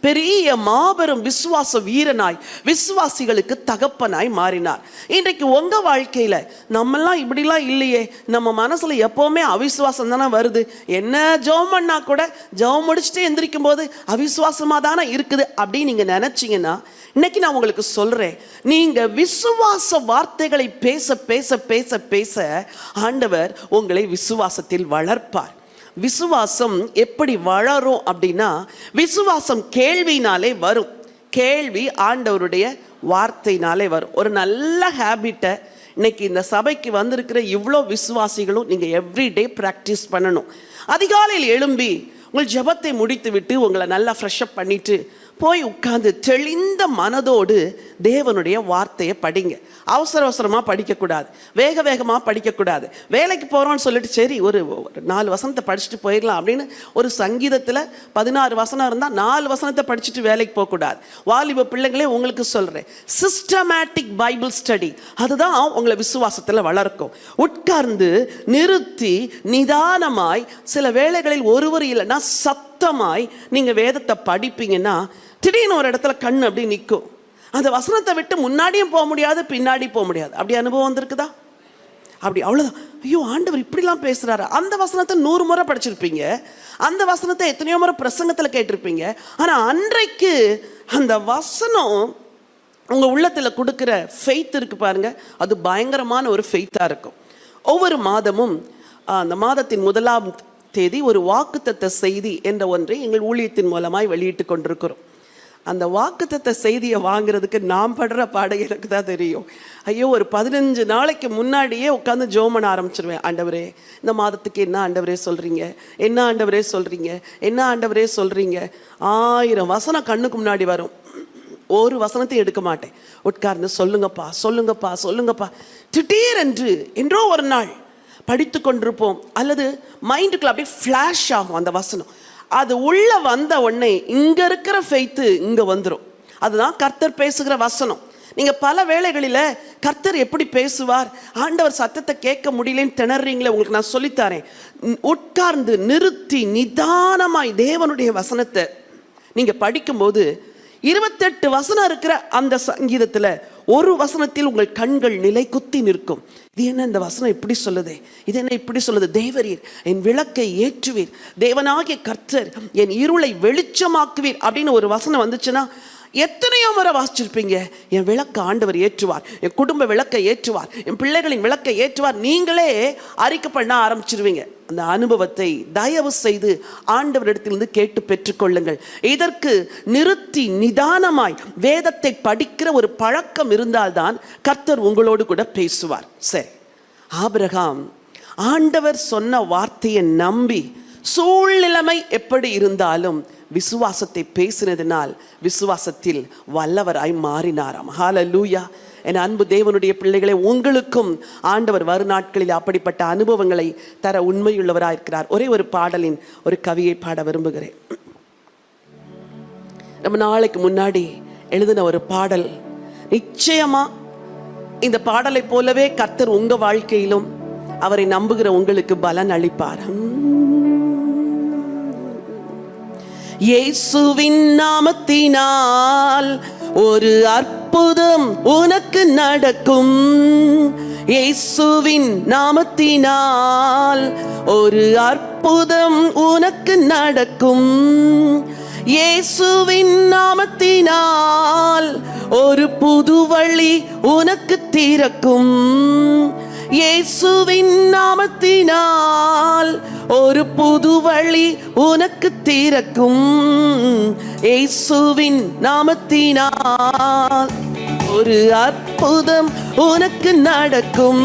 பெரிய மாபெரும் விசுவாச வீரனாய் விசுவாசிகளுக்கு தகப்பனாய் மாறினார். இன்றைக்கு உங்க வாழ்க்கையில நம்மெல்லாம் இப்படிலாம் இல்லையே, நம்ம மனசுல எப்பவுமே அவிசுவாசம் தானே வருது. என்ன ஜெபம் பண்ணா கூட ஜெபம் முடிச்சுட்டு எந்திரிக்கும் போது அவிசுவாசமா தானே இருக்குது அப்படின்னு நீங்க நினைச்சீங்கன்னா, இன்னைக்கு நான் உங்களுக்கு சொல்றேன், நீங்க விசுவாச வார்த்தைகளை பேச பேச பேச பேச ஆண்டவர் உங்களை விசுவாசத்தில் வளர்ப்பார். விசுவாசம் எப்படி வளரும் அப்படின்னா, விசுவாசம் கேள்வினாலே வரும். கேள்வி ஆண்டவருடைய வார்த்தையினாலே வரும். ஒரு நல்ல ஹேபிட்டை இன்னைக்கு இந்த சபைக்கு வந்திருக்கிற இவ்வளோ விசுவாசிகளும் நீங்க எவ்ரிடே பிராக்டிஸ் பண்ணணும். அதிகாலையில் எழும்பி உங்கள் ஜெபத்தை முடித்து விட்டு உங்களை நல்லா ஃப்ரெஷ்அப் பண்ணிட்டு போய் உட்கார்ந்து தெளிந்த மனதோடு தேவனுடைய வார்த்தையை படிங்க. அவசரமாக படிக்கக்கூடாது, வேகமாக படிக்கக்கூடாது. வேலைக்கு போகிறோன்னு சொல்லிட்டு சரி ஒரு 4 வசனத்தை படிச்சுட்டு போயிடலாம் அப்படின்னு ஒரு சங்கீதத்தில் 16 வசனம் இருந்தால் 4 வசனத்தை படிச்சுட்டு வேலைக்கு போகக்கூடாது. வாலிப பிள்ளைங்களே உங்களுக்கு சொல்கிறேன், சிஸ்டமேட்டிக் பைபிள் ஸ்டடி அதுதான் உங்களை விசுவாசத்தில் வளர்க்கும். உட்கார்ந்து நிறுத்தி நிதானமாய், சில வேளைகளில் ஒருவர் இல்லைன்னா சத்தமாய் நீங்கள் வேதத்தை படிப்பீங்கன்னா திடீர்னு ஒரு இடத்துல கண் அப்படி நிற்கும். அந்த வசனத்தை விட்டு முன்னாடியும் போக முடியாது, பின்னாடி போக முடியாது. அப்படி அனுபவம் வந்திருக்குதா? அப்படி அவ்வளோதான். ஐயோ, ஆண்டவர் இப்படிலாம் பேசுகிறாரு. அந்த வசனத்தை 100 முறை படிச்சிருப்பீங்க, அந்த வசனத்தை எத்தனையோ முறை பிரசங்கத்தில் கேட்டிருப்பீங்க. ஆனால் அன்றைக்கு அந்த வசனம் உங்கள் உள்ளத்தில் கொடுக்குற ஃபெய்த் இருக்கு பாருங்க, அது பயங்கரமான ஒரு ஃபெய்த்தாக இருக்கும். ஒவ்வொரு மாதமும் அந்த மாதத்தின் 1ஆம் தேதி ஒரு வாக்குத்தத்த செய்தி என்ற ஒன்றை எங்கள் ஊழியத்தின் மூலமாய் வெளியிட்டு கொண்டிருக்கிறோம். அந்த வாக்குத்தத்த செய்தியை வாங்குறதுக்கு நான் படுற பாடை எனக்கு தான் தெரியும். ஐயோ, ஒரு 15 நாளைக்கு முன்னாடியே உட்காந்து ஜெபம் பண்ண ஆரம்பிச்சிருவேன். ஆண்டவரே, இந்த மாதத்துக்கு என்ன ஆண்டவரே சொல்கிறீங்க, என்ன ஆண்டவரே சொல்கிறீங்க, என்ன ஆண்டவரே சொல்கிறீங்க. 1000 வசனம் கண்ணுக்கு முன்னாடி வரும். ஒரு வசனத்தையும் எடுக்க மாட்டேன். உட்கார்ந்து சொல்லுங்கப்பா சொல்லுங்கப்பா சொல்லுங்கப்பா. திடீரென்று என்றோ ஒரு நாள் படித்து கொண்டிருப்போம், அல்லது மைண்டுக்குள்ள அப்படியே ஃப்ளாஷ் ஆகும் அந்த வசனம். அது உள்ள வந்த உடனே இங்க இருக்கிற ஃபெய்த்து இங்க வந்துடும். அதுதான் கர்த்தர் பேசுகிற வசனம். நீங்க பல வேளைகளில் கர்த்தர் எப்படி பேசுவார், ஆண்டவர் சத்தத்தை கேட்க முடியலன்னு திணறீங்களே, உங்களுக்கு நான் சொல்லித்தரேன். உட்கார்ந்து நிறுத்தி நிதானமாய் தேவனுடைய வசனத்தை நீங்க படிக்கும்போது 28 வசனம் இருக்கிற அந்த சங்கீதத்தில் ஒரு வசனத்தில் உங்கள் கண்கள் நிலை குத்தி நிற்கும். இது என்ன இந்த வசனம் இப்படி சொல்லுதே, இது என்ன இப்படி சொல்லுது. தேவரீர் என் விளக்கை ஏற்றுவீர், தேவனாகிய கர்த்தர் என் இருளை வெளிச்சமாக்குவீர் அப்படின்னு ஒரு வசனம் வந்துச்சுன்னா எத்தனையோ முறை வாசிச்சிருப்பீங்க. என் விளக்கை ஆண்டவர் ஏற்றுவார், என் குடும்ப விளக்கை ஏற்றுவார், என் பிள்ளைகளின் விளக்கை ஏற்றுவார். நீங்களே அறிக்கை பண்ண ஆரம்பிச்சிருவீங்க. அந்த அனுபவத்தை தயவு செய்து ஆண்டவரிடத்திலிருந்து கேட்டு பெற்றுக்கொள்ளுங்கள். இதற்கு நிறுத்தி நிதானமாய் வேதத்தை படிக்கிற ஒரு பழக்கம் இருந்தால்தான் கர்த்தர் உங்களோடு கூட பேசுவார். சரி, ஆபிரகாம் ஆண்டவர் சொன்ன வார்த்தையை நம்பி சூழ்நிலைமை எப்படி இருந்தாலும் விசுவாசத்தை பேசினதினால் விசுவாசத்தில் வல்லவராய் மாறினாராம். ஹல்லேலூயா. என் அன்பு தேவனுடைய பிள்ளைகளை, உங்களுக்கும் ஆண்டவர் வரும் நாட்களில் அப்படிப்பட்ட அனுபவங்களை தர உண்மையுள்ளவராயிருக்கிறார். ஒரே ஒரு பாடலின் ஒரு கவியை பாட விரும்புகிறேன். நம்ம நாளைக்கு முன்னாடி எழுதின ஒரு பாடல். நிச்சயமா இந்த பாடலை போலவே கர்த்தர் உங்க வாழ்க்கையிலும் அவரை நம்புகிற உங்களுக்கு பலன் அளிப்பார். இயேசுவின் நாமத்தினால் ஒரு அற்புதம் உனக்கு நடக்கும். இயேசுவின் நாமத்தினால் ஒரு அற்புதம் உனக்கு நடக்கும். இயேசுவின் நாமத்தினால் ஒரு புது வழி உனக்கு திறக்கும். இயேசுவின் நாமத்தினால் ஒரு புது வழி உனக்கு திறக்கும். இயேசுவின் நாமத்தினால் ஒரு அற்புதம் உனக்கு நடக்கும்.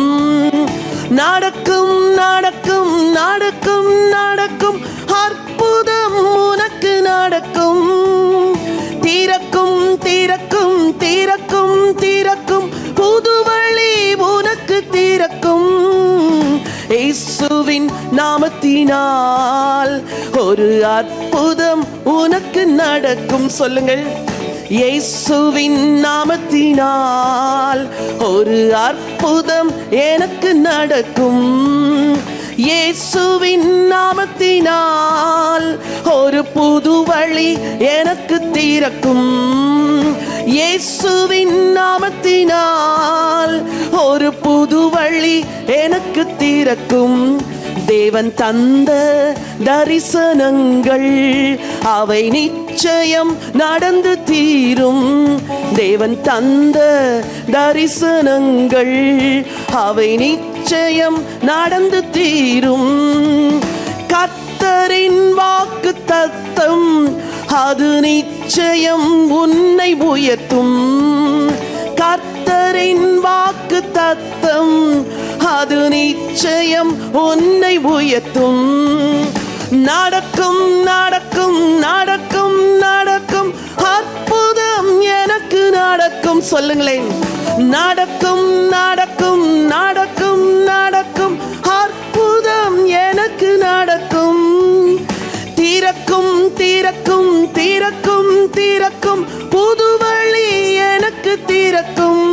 நடக்கும் நடக்கும் நடக்கும் நடக்கும் அற்புதம் உனக்கு நடக்கும். திறக்கும் திறக்கும் திறக்கும் திறக்கும் புது வழி உனக்கு திறக்கும். இயேசுவின் நாமத்தினால் ஒரு அற்புதம் உனக்கு நடக்கும். சொல்லுங்கள், இயேசுவின் நாமத்தினால் ஒரு அற்புதம் எனக்கு நடக்கும். இயேசுவின் நாமத்தினால் ஒரு புது வழி எனக்கு திறக்கும். இயேசுவின் நாமத்தினால் ஒரு புது வழி எனக்கு திறக்கும். தேவன் தந்த தரிசனங்கள் அவை நிச்சயம் நடந்து தீரும். தேவன் தந்த தரிசனங்கள் அவை நிச்சயம் நடந்து தீரும். கர்த்தரின் வாக்கு தத்தம் அது நிச்சயம் உன்னை உயர்த்தும். கர்த்தரின் வாக்கு தத்தம் அது நிச்சயம் உன்னை உயர்த்தும். நடக்கும் நடக்கும் நடக்கும் நடக்கும் அற்புதம் எனக்கு நடக்கும். சொல்லுங்களேன், நடக்கும் நடக்கும் நடக்கும் நடக்கும் அற்புதம் எனக்கு நடக்கும். தீரக்கும் தீரக்கும் தீரக்கும் தீரக்கும் புது வழி எனக்கு தீரக்கும்.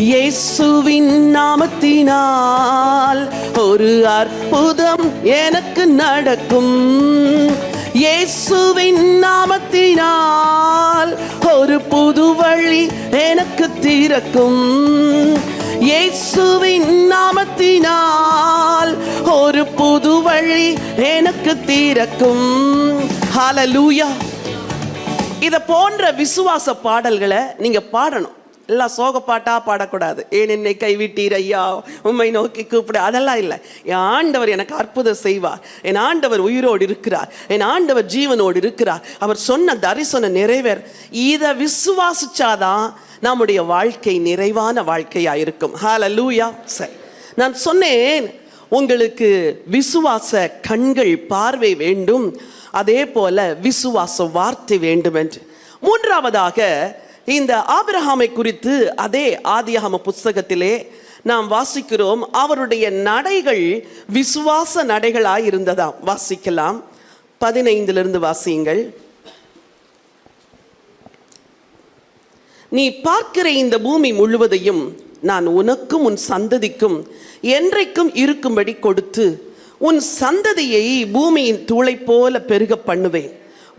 இயேசுவின் நாமத்தினால் ஒரு அற்புதம் எனக்கு நடக்கும். இயேசுவின் நாமத்தினால் ஒரு புது வழி எனக்கு திறக்கும். இயேசுவின் நாமத்தினால் ஒரு புது வழி எனக்கு திறக்கும். ஹல்லேலூயா. இத போன்ற விசுவாச பாடல்களை நீங்க பாடணும். எல்லாம் சோக பாட்டா பாடக்கூடாது. ஏன் என்னை கைவிட்டீர் ஐயா, உம்மை நோக்கி கூப்பிட, அதெல்லாம் இல்லை. என் ஆண்டவர் எனக்கு அற்புதம் செய்வார், என் ஆண்டவர் உயிரோடு இருக்கிறார், என் ஆண்டவர் ஜீவனோடு இருக்கிறார், அவர் சொன்ன தரிசனம் நிறைவேற. இதை விசுவாசிச்சாதான் நம்முடைய வாழ்க்கை நிறைவான வாழ்க்கையா இருக்கும். ஹல்லேலூயா. சரி, நான் சொன்னேன் உங்களுக்கு விசுவாச கண்கள் பார்வை வேண்டும், அதே போல விசுவாச வார்த்தை வேண்டும் என்று. மூன்றாவதாக இந்த ஆபிரகாமை குறித்து அதே ஆதியாகம புஸ்தகத்திலே நாம் வாசிக்கிறோம். அவருடைய நடைகள் விசுவாச நடைகளாய் இருந்ததாம். வாசிக்கலாம், 15 வாசியுங்கள். நீ பார்க்கிற இந்த பூமி முழுவதையும் நான் உனக்கும் உன் சந்ததிக்கும் என்றைக்கும் இருக்கும்படி கொடுத்து உன் சந்ததியை பூமியின் தூளை போல பெருக பண்ணுவேன்.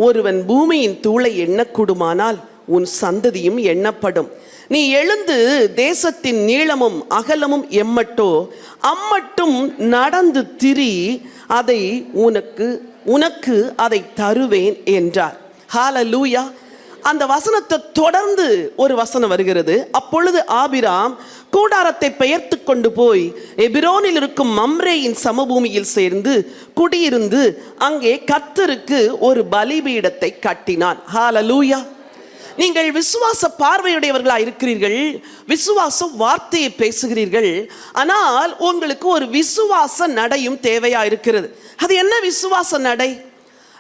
ஒருவன் பூமியின் தூளை எண்ணக்கூடுமானால் உன் சந்ததியும் எண்ணப்படும். நீ எழுந்து தேசத்தின் நீளமும் அகலமும் எம்மட்டோ அம்மட்டும் நடந்து திரி, அதை உனக்கு அதை தருவேன் என்றார். ஹல்லேலூயா. அந்த வசனத்தை தொடர்ந்து ஒரு வசனம் வருகிறது. அப்பொழுது ஆபிராம் கூடாரத்தை பெயர்த்து கொண்டு போய் எபிரோனில் இருக்கும் மம்ரேயின் சமபூமியில் சேர்ந்து குடியிருந்து அங்கே கர்த்தருக்கு ஒரு பலிபீடத்தை கட்டினான். ஹல்லேலூயா. நீங்கள் விசுவாச பார்வையுடையவர்களாக இருக்கிறீர்கள், விசுவாச வார்த்தையை பேசுகிறீர்கள், ஆனால் உங்களுக்கு ஒரு விசுவாச நடையும் தேவையா இருக்கிறது. அது என்ன விசுவாச நடை?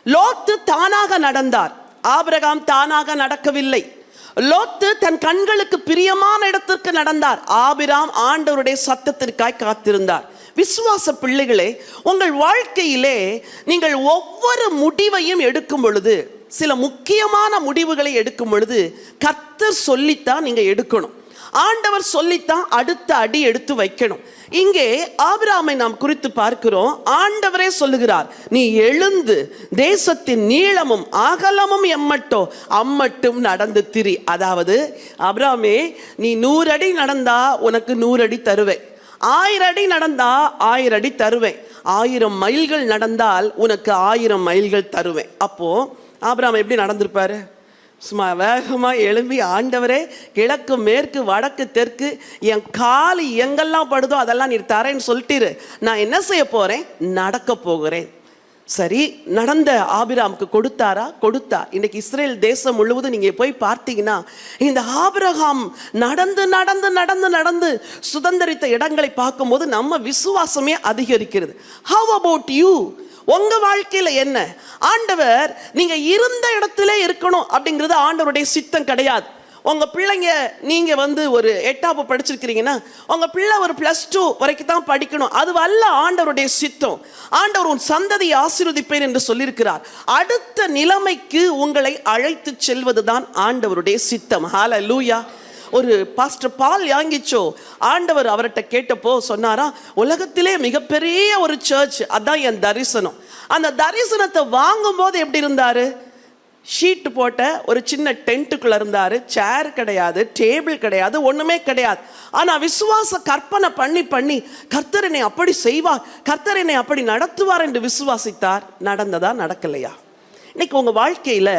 லோத்து தானாக நடந்தார், ஆபிரகாம் தானாக நடக்கவில்லை. லோத்து தன் கண்களுக்கு பிரியமான இடத்திற்கு நடந்தார், ஆபிராம் ஆண்டவருடைய சத்தத்திற்காய் காத்திருந்தார். விசுவாச பிள்ளைகளே, உங்கள் வாழ்க்கையிலே நீங்கள் ஒவ்வொரு முடிவையும் எடுக்கும் பொழுது, சில முக்கியமான முடிவுகளை எடுக்கும் பொழுது கர்த்தர் சொல்லித்தான் நீங்க எடுக்கணும். ஆண்டவர் சொல்லித்தான் அடுத்த அடி எடுத்து வைக்கணும். இங்கே ஆபிரகாமை நாம் குறித்து பார்க்கிறோம். ஆண்டவரே சொல்லுகிறார், நீ எழுந்து தேசத்தின் நீளமும் அகலமும் எம்மட்டோ அம்மட்டும் நடந்து திரி. அதாவது ஆபிரகாமே, நீ 100 அடி நடந்தா உனக்கு 100 அடி தருவேன், 1000 அடி நடந்தா 1000 அடி தருவேன், 1000 மைல்கள் நடந்தால் உனக்கு 1000 மைல்கள் தருவேன். அப்போ ஆபிரகாம் எப்படி நடந்திருப்பாரு? சும்மா வேகமா எழும்பி, ஆண்டவரே கிழக்கு மேற்கு வடக்கு தெற்கு என் கால் எங்கெல்லாம் படுதோ அதெல்லாம் நீர் தரேன்னு சொல்லிட்டு நான் என்ன செய்ய போறேன்? நடக்க போகிறேன். சரி, நடந்த ஆபிரகாமுக்கு கொடுத்தாரா? கொடுத்தார். இன்னைக்கு இஸ்ரேல் தேசம் முழுவதும் நீங்க போய் பார்த்தீங்கன்னா இந்த ஆபிரகாம் நடந்து நடந்து நடந்து நடந்து சுதந்திரித்த இடங்களை பார்க்கும்போது நம்ம விசுவாசமே அதிகரிக்கிறது. How about you? உங்க வாழ்க்கையில என்ன? ஆண்டவர் நீங்க இருந்த இடத்துல இருக்கணும் அப்படிங்கிறது ஆண்டவருடைய சித்தம் கிடையாது. உங்க பிள்ளைங்க, நீங்க ஒரு 8ஆம் படிச்சிருக்கிறீங்கன்னா உங்க பிள்ளை ஒரு +2 வரைக்கும் தான் படிக்கணும், அது அல்ல ஆண்டவருடைய சித்தம். ஆண்டவர் உன் சந்ததியை ஆசீர்வதிப்பேன் என்று சொல்லியிருக்கிறார். அடுத்த நிலைமைக்கு உங்களை அழைத்து செல்வதுதான் ஆண்டவருடைய சித்தம். ஹல்லேலூயா. ஒரு பாஸ்டர் பால் யாங்கிச்சோ ஆண்டவர் அவர்கிட்ட கேட்டப்போ சொன்னாரா, உலகத்திலே மிகப்பெரிய ஒரு சர்ச், அதான் என் தரிசனம். அந்த தரிசனத்தை வாங்கும் போது எப்படி இருந்தாரு? ஷீட் போட்ட ஒரு சின்ன டென்ட்டுக்குள்ள இருந்தாரு. சேர் கிடையாது, டேபிள் கிடையாது, ஒண்ணுமே கிடையாது. ஆனா விசுவாச கற்பனை பண்ணி பண்ணி கர்த்தர் என்னை அப்படி செய்வார், கர்த்தர் என்னை அப்படி நடத்துவார் என்று விசுவாசித்தார். நடந்ததா நடக்கலையா? இன்னைக்கு உங்க வாழ்க்கையில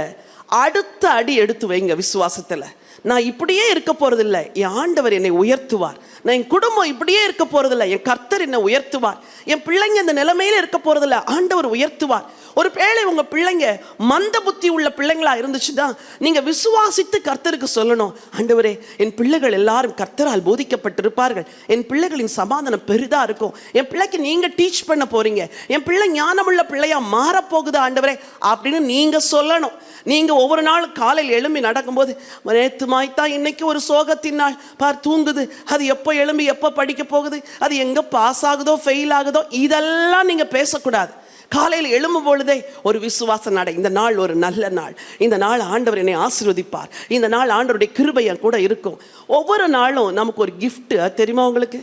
அடுத்த அடி எடுத்து வைங்க விசுவாசத்துல. நான் இப்படியே இருக்க போறதில்லை, என் ஆண்டவர் என்னை உயர்த்துவார். நான் என் குடும்பம் இப்படியே இருக்க போறதில்லை, என் கர்த்தர் என்னை உயர்த்துவார். என் பிள்ளைங்க இந்த நிலைமையில இருக்க போறதில்லை, ஆண்டவர் உயர்த்துவார். ஒரு வேளை உங்க பிள்ளைங்க மந்த புத்தி உள்ள பிள்ளைங்களா இருந்துச்சுன்னா நீங்க விசுவாசித்து கர்த்தருக்கு சொல்லணும், ஆண்டவரே என் பிள்ளைகள் எல்லாரும் கர்த்தரால் போதிக்கப்பட்டிருப்பார்கள், என் பிள்ளைகளின் சமாதானம் பெரிதா இருக்கும், என் பிள்ளைக்கு நீங்க டீச் பண்ண போறீங்க, என் பிள்ளை ஞானமுள்ள பிள்ளையா மாறப்போகுது ஆண்டவரே அப்படின்னு நீங்க சொல்லணும். நீங்க ஒவ்வொரு நாளும் காலையில் எழும்பி நடக்கும்போது, நேத்து மாய்த்தான் இன்னைக்கு ஒரு சோகத்தின் நாள் பார், தூங்குது, அது எப்போ எழும்பி எப்போ படிக்க போகுது, அது எங்க பாஸ் ஆகுதோ ஃபெயில் ஆகுதோ, இதெல்லாம் நீங்க பேசக்கூடாது. காலையில் எழும்பும் பொழுதே ஒரு விசுவாச நடை, இந்த நாள் ஒரு நல்ல நாள், இந்த நாள் ஆண்டவர் என்னை ஆசீர்வதிப்பார், இந்த நாள் ஆண்டவருடைய கிருபை கூட இருக்கும். ஒவ்வொரு நாளும் நமக்கு ஒரு gift தெரியுமா உங்களுக்கு?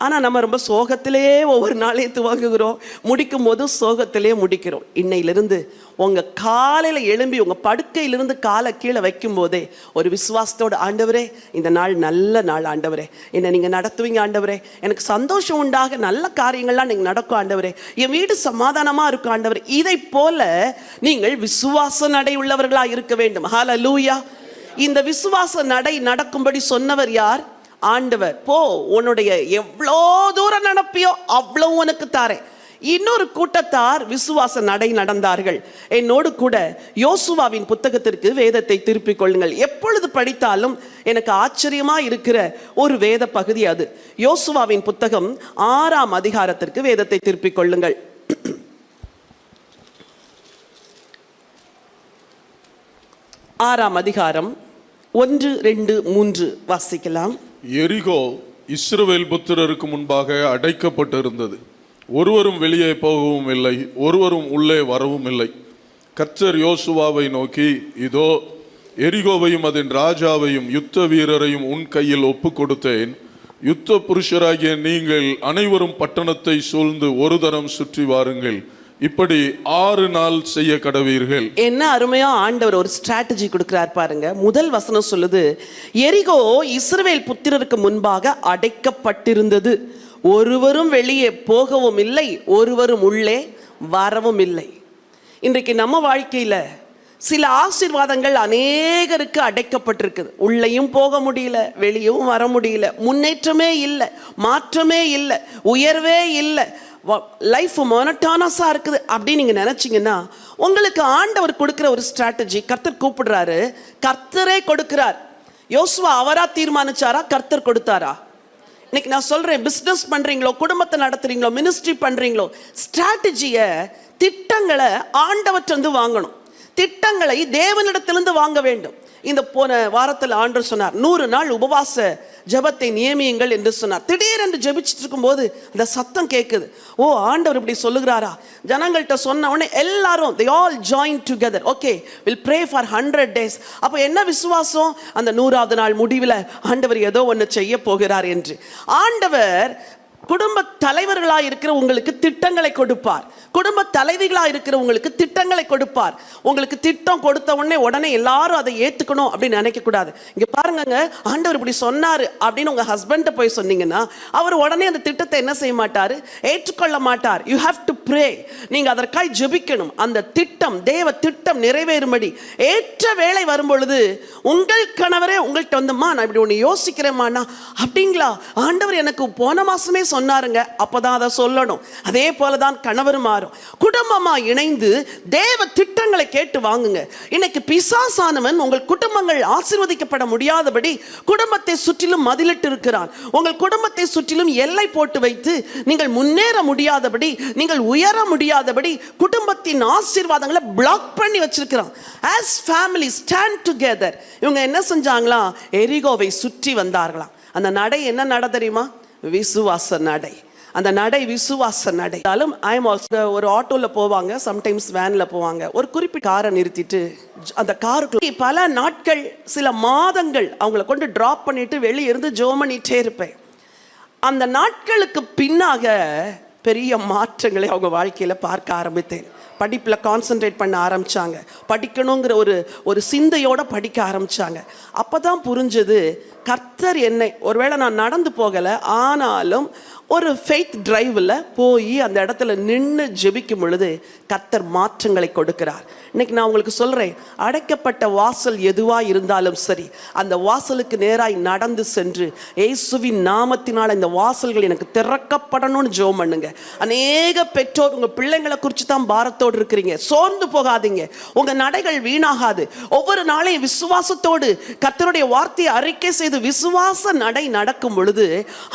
ஆனால் நம்ம ரொம்ப சோகத்திலே ஒவ்வொரு நாளையும் துவங்குகிறோம், முடிக்கும் போதும் சோகத்திலே முடிக்கிறோம். இன்னையிலிருந்து உங்கள் காலையில் எழும்பி உங்கள் படுக்கையிலிருந்து காலை கீழே வைக்கும் போதே ஒரு விசுவாசத்தோடு, ஆண்டவரே இந்த நாள் நல்ல நாள் ஆண்டவரே, என்னை நீங்கள் நடத்துவீங்க ஆண்டவரே, எனக்கு சந்தோஷம் உண்டாக நல்ல காரியங்கள்லாம் நீங்கள் நடக்கும் ஆண்டவரே, என் வீடு சமாதானமாக இருக்கும் ஆண்டவரே, இதை போல நீங்கள் விசுவாச நடை உள்ளவர்களாக இருக்க வேண்டும். ஹல்லேலூயா. இந்த விசுவாச நடை நடக்கும்படி சொன்னவர் யார்? ஆண்டவர். போ, உன்னுடைய எவ்வளோ தூரம் நடப்பியோ அவ்வளோ உனக்கு தாரேன். இன்னொரு கூட்டத்தார் விசுவாச நடை நடந்தார்கள். என்னோடு கூட யோசுவாவின் புத்தகத்திற்கு வேதத்தை திருப்பிக் கொள்ளுங்கள். எப்பொழுது படித்தாலும் எனக்கு ஆச்சரியமா இருக்கிற ஒரு வேத பகுதி அது. யோசுவாவின் புத்தகம் 6ஆம் அதிகாரத்திற்கு வேதத்தை திருப்பிக் கொள்ளுங்கள். 6ஆம் அதிகாரம் 1, 2, 3 வாசிக்கலாம். எரிகோ இஸ்ரவேல் புத்திரருக்கு முன்பாக அடைக்கப்பட்டிருந்தது. ஒருவரும் வெளியே போகவும் இல்லை, ஒருவரும் உள்ளே வரவும் இல்லை. கர்த்தர் யோசுவாவை நோக்கி, இதோ எரிகோவையும் அதன் ராஜாவையும் யுத்த வீரரையும் உன் கையில் ஒப்பு கொடுத்தேன். யுத்த புருஷராகிய நீங்கள் அனைவரும் பட்டணத்தை சூழ்ந்து ஒரு தரம் சுற்றி வாருங்கள். இப்படி 6 நாள் செய்ய கடவீர்கள். என்ன அருமையா ஆண்டவர் ஒரு ஸ்ட்ராட்டஜி கொடுக்கிறார் பாருங்க. முதல் வசனம் சொல்லுது, எரிகோ இஸ்ரவேல் புத்திரருக்கு முன்பாக அடைக்கப்பட்டிருந்தது, ஒருவரும் வெளியே போகவும் இல்லை, ஒருவரும் உள்ளே வரவும் இல்லை. இன்றைக்கு நம்ம வாழ்க்கையில சில ஆசீர்வாதங்கள் அநேகருக்கு அடைக்கப்பட்டிருக்குது. உள்ளேயும் போக முடியல, வெளியும் வர முடியல, முன்னேற்றமே இல்லை, மாற்றமே இல்லை, உயர்வே இல்லை, லைஃப் மோனோட்டானஸாக இருக்குது அப்படின்னு நீங்கள் நினச்சிங்கன்னா, உங்களுக்கு ஆண்டவர் கொடுக்குற ஒரு ஸ்ட்ராட்டஜி, கர்த்தர் கூப்பிடுறாரு, கர்த்தரே கொடுக்கிறார். யோசுவா அவரா தீர்மானிச்சாரா, கர்த்தர் கொடுத்தாரா? இன்னைக்கு நான் சொல்கிறேன், பிஸ்னஸ் பண்ணுறீங்களோ, குடும்பத்தை நடத்துறீங்களோ, மினிஸ்ட்ரி பண்ணுறீங்களோ, ஸ்ட்ராட்டஜியை, திட்டங்களை ஆண்டவற்றிலிருந்து வாங்கணும். திட்டங்களை தேவனிடத்திலிருந்து வாங்க வேண்டும். இந்த போன வாரத்தில் ஆண்டவர் சொன்னார், 100 நாள் உபவாச ஜெபத்தை நியமியுங்கள் என்று சொன்னார். திடீரென்று ஜெபிச்சுட்டு இருக்கும்போது அந்த சத்தம் கேட்குது. ஓ, ஆண்டவர் இப்படி சொல்லுகிறாரா? ஜனங்கள்கிட்ட சொன்ன உடனே எல்லாரும் they all join together. Okay, we'll pray for 100 days. அப்போ என்ன விசுவாசம்? அந்த 100வது நாள் முடிவில் ஆண்டவர் ஏதோ ஒன்று செய்ய போகிறார் என்று. ஆண்டவர் குடும்ப தலைவர்களாக இருக்கிற உங்களுக்கு திட்டங்களை கொடுப்பார். குடும்ப தலைவிகளாக இருக்கிற உங்களுக்கு திட்டங்களை கொடுப்பார். உங்களுக்கு திட்டம் கொடுத்த உடனே எல்லாரும் அதை ஏற்றுக்கணும் அப்படின்னு நினைக்கக்கூடாது. இங்கே பாருங்க, ஆண்டவர் இப்படி சொன்னார் அப்படின்னு உங்கள் ஹஸ்பண்ட போய் சொன்னீங்கன்னா அவர் உடனே அந்த திட்டத்தை என்ன செய்ய மாட்டார்? ஏற்றுக்கொள்ள மாட்டார். You have to pray. நீங்கள் அதற்காக ஜெபிக்கணும். அந்த திட்டம், தேவ திட்டம் நிறைவேறும்படி ஏற்ற வேளை வரும்பொழுது உங்கள் கணவரே உங்கள்கிட்ட வந்துமா, நான் இப்படி ஒன்று யோசிக்கிறேம்மாண்ணா, அப்படிங்களா, ஆண்டவர் எனக்கு போன மாசமே சொன்னாருங்க, அப்பதான் அதை சொல்லணும். அதே போலதான் கணவர் மாறும். குடும்பமா இணைந்து தேவ திட்டங்களை கேட்டு வாங்குங்க. இன்னைக்கு பிசாசானவன் உங்கள் குடும்பங்கள் ஆசீர்வதிக்கப்பட முடியாதபடி குடும்பத்தை சுற்றிலும் மதிலிட்டு இருக்கிறான். உங்கள் குடும்பத்தை சுற்றிலும் எல்லை போட்டு வைத்து நீங்கள் முன்னேற முடியாதபடி, நீங்கள் உயர முடியாதபடி குடும்பத்தின் ஆசீர்வாதங்களை பிளாக் பண்ணி வச்சிருக்கிறான். as family stand together. இவங்க என்ன செஞ்சாங்களா? எரிகோவை சுற்றி வந்தார்களாம். அந்த நடை என்ன நடை தெரியுமா? விசுவாச நடை. அந்த நடை விசுவாச நடை. ஒரு ஆட்டோவில் போவாங்க, சம்டைம்ஸ் வேனில் போவாங்க. ஒரு குறிப்பிட்ட காரை நிறுத்திட்டு அந்த காருக்கு பல நாட்கள், சில மாதங்கள் அவங்கள கொண்டு ட்ராப் பண்ணிட்டு வெளியே இருந்து ஜெபம் பண்ணிட்டே இருப்பேன். அந்த நாட்களுக்கு பின்னாக பெரிய மாற்றங்களை அவங்க வாழ்க்கையில் பார்க்க ஆரம்பித்தேன். படிப்பில் கான்சென்ட்ரேட் பண்ண ஆரம்பித்தாங்க. படிக்கணுங்கிற ஒரு சிந்தையோடு படிக்க ஆரம்பித்தாங்க. அப்போ தான் புரிஞ்சது, கர்த்தர் என்னை, ஒருவேளை நான் நடந்து போகலை, ஆனாலும் ஒரு ஃபெய்த் டிரைவில் போய் அந்த இடத்துல நின்று ஜெபிக்கும் பொழுது கர்த்தர் மாற்றங்களை கொடுக்கிறார். இன்னைக்கு நான் உங்களுக்கு சொல்கிறேன், அடைக்கப்பட்ட வாசல் எதுவாக இருந்தாலும் சரி, அந்த வாசலுக்கு நேராய் நடந்து சென்று இயேசுவின் நாமத்தினால் இந்த வாசல்கள் எனக்கு திறக்கப்படணும்னு ஜெபம் பண்ணுங்க. அநேக பெற்றோர் உங்கள் பிள்ளைங்களை குறித்து தான் பாரத்தோடு இருக்கிறீங்க. சோர்ந்து போகாதீங்க, உங்கள் நடைகள் வீணாகாது. ஒவ்வொரு நாளையும் விசுவாசத்தோடு கர்த்தருடைய வார்த்தையை அறிக்கை செய்து விசுவாச நடை நடக்கும் பொழுது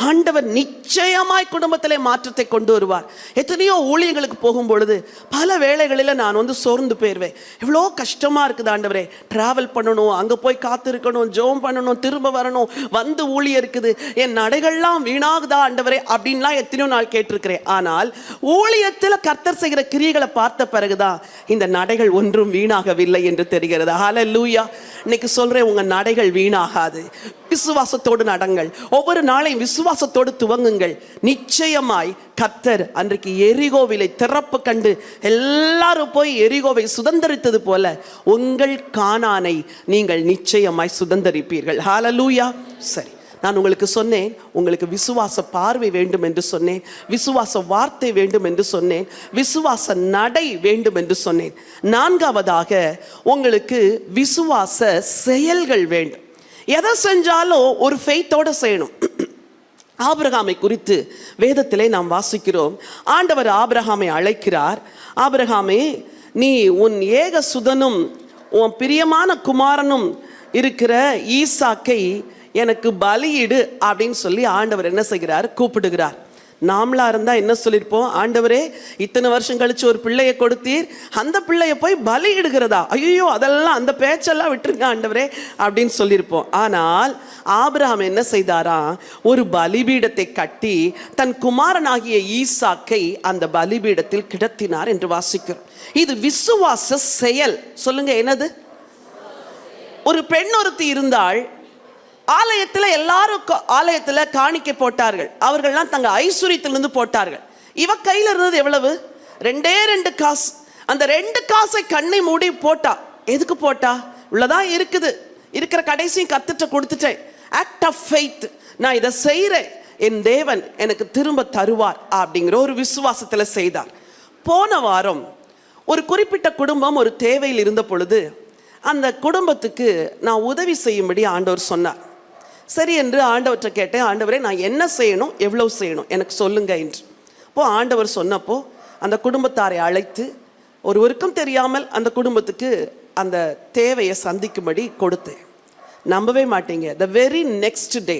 ஆண்டவர் நிச்சயமாய் குடும்பத்திலே மாற்றத்தை கொண்டு வருவார். எத்தனையோ ஊழியர்களுக்கு போகும் பொழுது பல வேளைகளில் நான் சோர்ந்து போயிருவேன். எவ்வளோ கஷ்டமா இருக்குது ஆண்டவரே, டிராவல் பண்ணணும், அங்க போய் காத்திருக்கணும், ஜெபம் பண்ணணும், திரும்ப வரணும், வந்து ஊழியம் இருக்குது, என் நடைகள்லாம் வீணாகுதா ஆண்டவரே அப்படின்லாம் எத்தனையோ நாள் கேட்டிருக்கிறேன். ஆனால் ஊழியத்தில் கர்த்தர் செய்கிற கிரியைகளை பார்த்த பிறகுதான் இந்த நடைகள் ஒன்றும் வீணாகவில்லை என்று தெரிகிறது. ஹல்லேலூயா. இன்னைக்கு சொல்றேன், உங்க நடைகள் வீணாகாது. விசுவாசத்தோடு நடங்கள். ஒவ்வொரு நாளையும் விசுவாசத்தோடு துவங்குங்கள். நிச்சயமாய் கர்த்தர் அன்றைக்கு எரிகோவிலை திறப்பு கண்டு எல்லாரும் போய் எரிகோவை சுதந்தரித்தது போல உங்கள் கானானை நீங்கள் நிச்சயமாய் சுதந்தரிப்பீர்கள். ஹல்லேலூயா. சரி, நான் உங்களுக்கு சொன்னேன், உங்களுக்கு விசுவாச பார்வை வேண்டும் என்று சொன்னேன், விசுவாச வார்த்தை வேண்டும் என்று சொன்னேன், விசுவாச நடை வேண்டும் என்று சொன்னேன். நான்காவதாக உங்களுக்கு விசுவாச செயல்கள் வேண்டும். எதை செஞ்சாலும் ஒரு ஃபெய்த்தோடு செய்யணும். ஆபிரகாமை குறித்து வேதத்திலே நாம் வாசிக்கிறோம். ஆண்டவர் ஆபிரகாமை அழைக்கிறார். ஆபிரகாமே, நீ உன் ஏக சுதனும் உன் பிரியமான குமாரனும் இருக்கிற ஈசாக்கை எனக்கு பலியிடு அப்படின்னு சொல்லி ஆண்டவர் என்ன செய்கிறார்? கூப்பிடுகிறார். நாமளா இருந்தா என்ன சொல்லியிருப்போம்? ஆண்டவரே, இத்தனை வருஷம் கழிச்சு ஒரு பிள்ளையை கொடுத்தீர், அந்த பிள்ளையை போய் பலியிடுகிறதா? ஐயோ, அதெல்லாம் அந்த பேச்செல்லாம் விட்டுருங்க ஆண்டவரே அப்படின்னு சொல்லியிருப்போம். ஆனால் ஆபிரகாம் என்ன செய்தாரா? ஒரு பலிபீடத்தை கட்டி தன் குமாரனாகிய ஈசாக்கை அந்த பலிபீடத்தில் கிடத்தினார் என்று வாசிக்கிறோம். இது விசுவாச செயல். சொல்லுங்க, என்னது? ஒரு பெண் ஒருத்தி இருந்தால், ஆலயத்தில் எல்லாரும் ஆலயத்தில் காணிக்கை போட்டார்கள். அவர்கள்லாம் தங்க ஐஸ்வர்யத்திலிருந்து போட்டார்கள். இவ கையில் இருந்தது எவ்வளவு? 2 காசு. அந்த 2 காசை கண்ணை மூடி போட்டா. எதுக்கு போட்டா? உள்ளதான் இருக்குது, இருக்கிற கடைசியும் கத்துட்டு கொடுத்துட்டேன். Act of faith. நான் இதை செய்கிறேன், என் தேவன் எனக்கு திரும்ப தருவார் அப்படிங்கிற ஒரு விசுவாசத்தில் செய்தார். போன வாரம் ஒரு குறிப்பிட்ட குடும்பம் ஒரு தேவையில் இருந்த பொழுது அந்த குடும்பத்துக்கு நான் உதவி செய்யும்படி ஆண்டவர் சொன்னார். சரி என்று ஆண்டவர்கிட்ட கேட்டேன், ஆண்டவரே, நான் என்ன செய்யணும், எவ்வளவு செய்யணும் எனக்கு சொல்லுங்க என்று. அப்போ ஆண்டவர் சொன்னப்போ அந்த குடும்பத்தாரை அழைத்து ஒருவருக்கும் தெரியாமல் அந்த குடும்பத்துக்கு அந்த தேவையை சந்திக்கும்படி கொடுத்தேன். நம்பவே மாட்டீங்க, த வெரி நெக்ஸ்ட் டே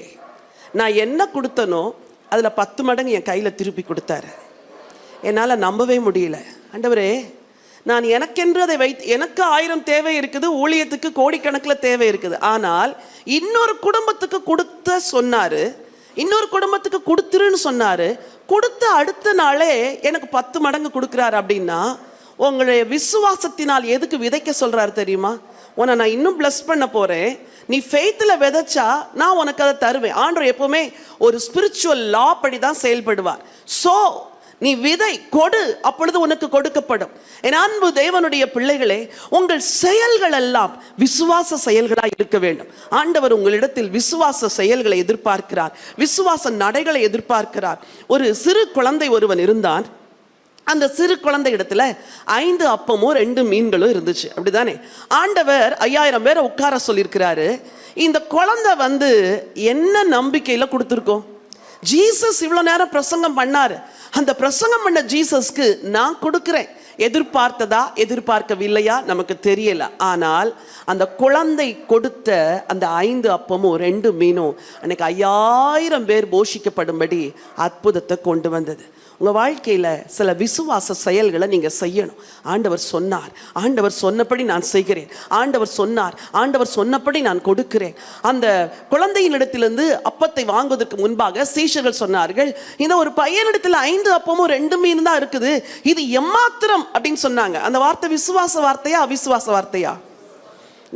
நான் என்ன கொடுத்தனோ அதில் 10 மடங்கு என் கையில் திருப்பி கொடுத்தாரு. என்னால் நம்பவே முடியல. ஆண்டவரே, நான் எனக்கென்று அதை வைத்து, எனக்கு 1000 தேவை இருக்குது, ஊழியத்துக்கு கோடிக்கணக்கில் தேவை இருக்குது. ஆனால் இன்னொரு குடும்பத்துக்கு கொடுத்த சொன்னாரு, இன்னொரு குடும்பத்துக்கு கொடுத்துருன்னு சொன்னாரு. கொடுத்த அடுத்த நாளே எனக்கு 10 மடங்கு கொடுக்குறாரு. அப்படின்னா உங்களுடைய விசுவாசத்தினால் எதுக்கு விதைக்க சொல்றாரு தெரியுமா? உன்னை நான் இன்னும் பிளஸ் பண்ண போறேன், நீ ஃபெய்த்தில் விதைச்சா நான் உனக்கு அதை தருவேன். ஆண்டவர் எப்பவுமே ஒரு ஸ்பிரிச்சுவல் லா படி தான் செயல்படுவார். ஸோ நீ விதை கொடு, அப்பொழுது உனக்கு கொடுக்கப்படும். என் அன்பு தேவனுடைய பிள்ளைகளே, உங்கள் செயல்கள் எல்லாம் விசுவாச செயல்களாக இருக்க வேண்டும். ஆண்டவர் உங்களிடத்தில் விசுவாச செயல்களை எதிர்பார்க்கிறார், விசுவாச நடைகளை எதிர்பார்க்கிறார். ஒரு சிறு குழந்தை ஒருவன் இருந்தான். அந்த சிறு குழந்தை இடத்துல 5 அப்பமும் 2 மீன்களும் இருந்துச்சு. அப்படிதானே? ஆண்டவர் 5000 பேரை உட்கார சொல்லியிருக்கிறாரு. இந்த குழந்தை என்ன நம்பிக்கையில் கொடுத்துருக்கோம்? ஜீசஸ் இவ்வளோ நேரம் பிரசங்கம் பண்ணாரு. அந்த பிரசங்கம் பண்ண ஜீசஸ்க்கு நான் கொடுக்கிறேன். எதிர்பார்த்ததா எதிர்பார்க்கவில்லையா நமக்கு தெரியல. ஆனால் அந்த குழந்தை கொடுத்த அந்த 5 அப்பமும் 2 மீனும் அன்னைக்கு 5000 பேர் போஷிக்கப்படும்படி அற்புதத்தை கொண்டு வந்தது. உங்கள் வாழ்க்கையில் சில விசுவாச செயல்களை நீங்கள் செய்யணும். ஆண்டவர் சொன்னார், ஆண்டவர் சொன்னபடி நான் செய்கிறேன், ஆண்டவர் சொன்னார், ஆண்டவர் சொன்னபடி நான் கொடுக்கிறேன். அந்த குழந்தையினிடத்திலிருந்து அப்பத்தை வாங்குவதற்கு முன்பாக சீஷர்கள் சொன்னார்கள், இந்த ஒரு பையனிடத்தில் 5 அப்பமும் 2 மீன் தான் இருக்குது, இது எம்மாத்திரம் அப்படின்னு சொன்னாங்க. அந்த வார்த்தை விசுவாச வார்த்தையா அவிசுவாச வார்த்தையா?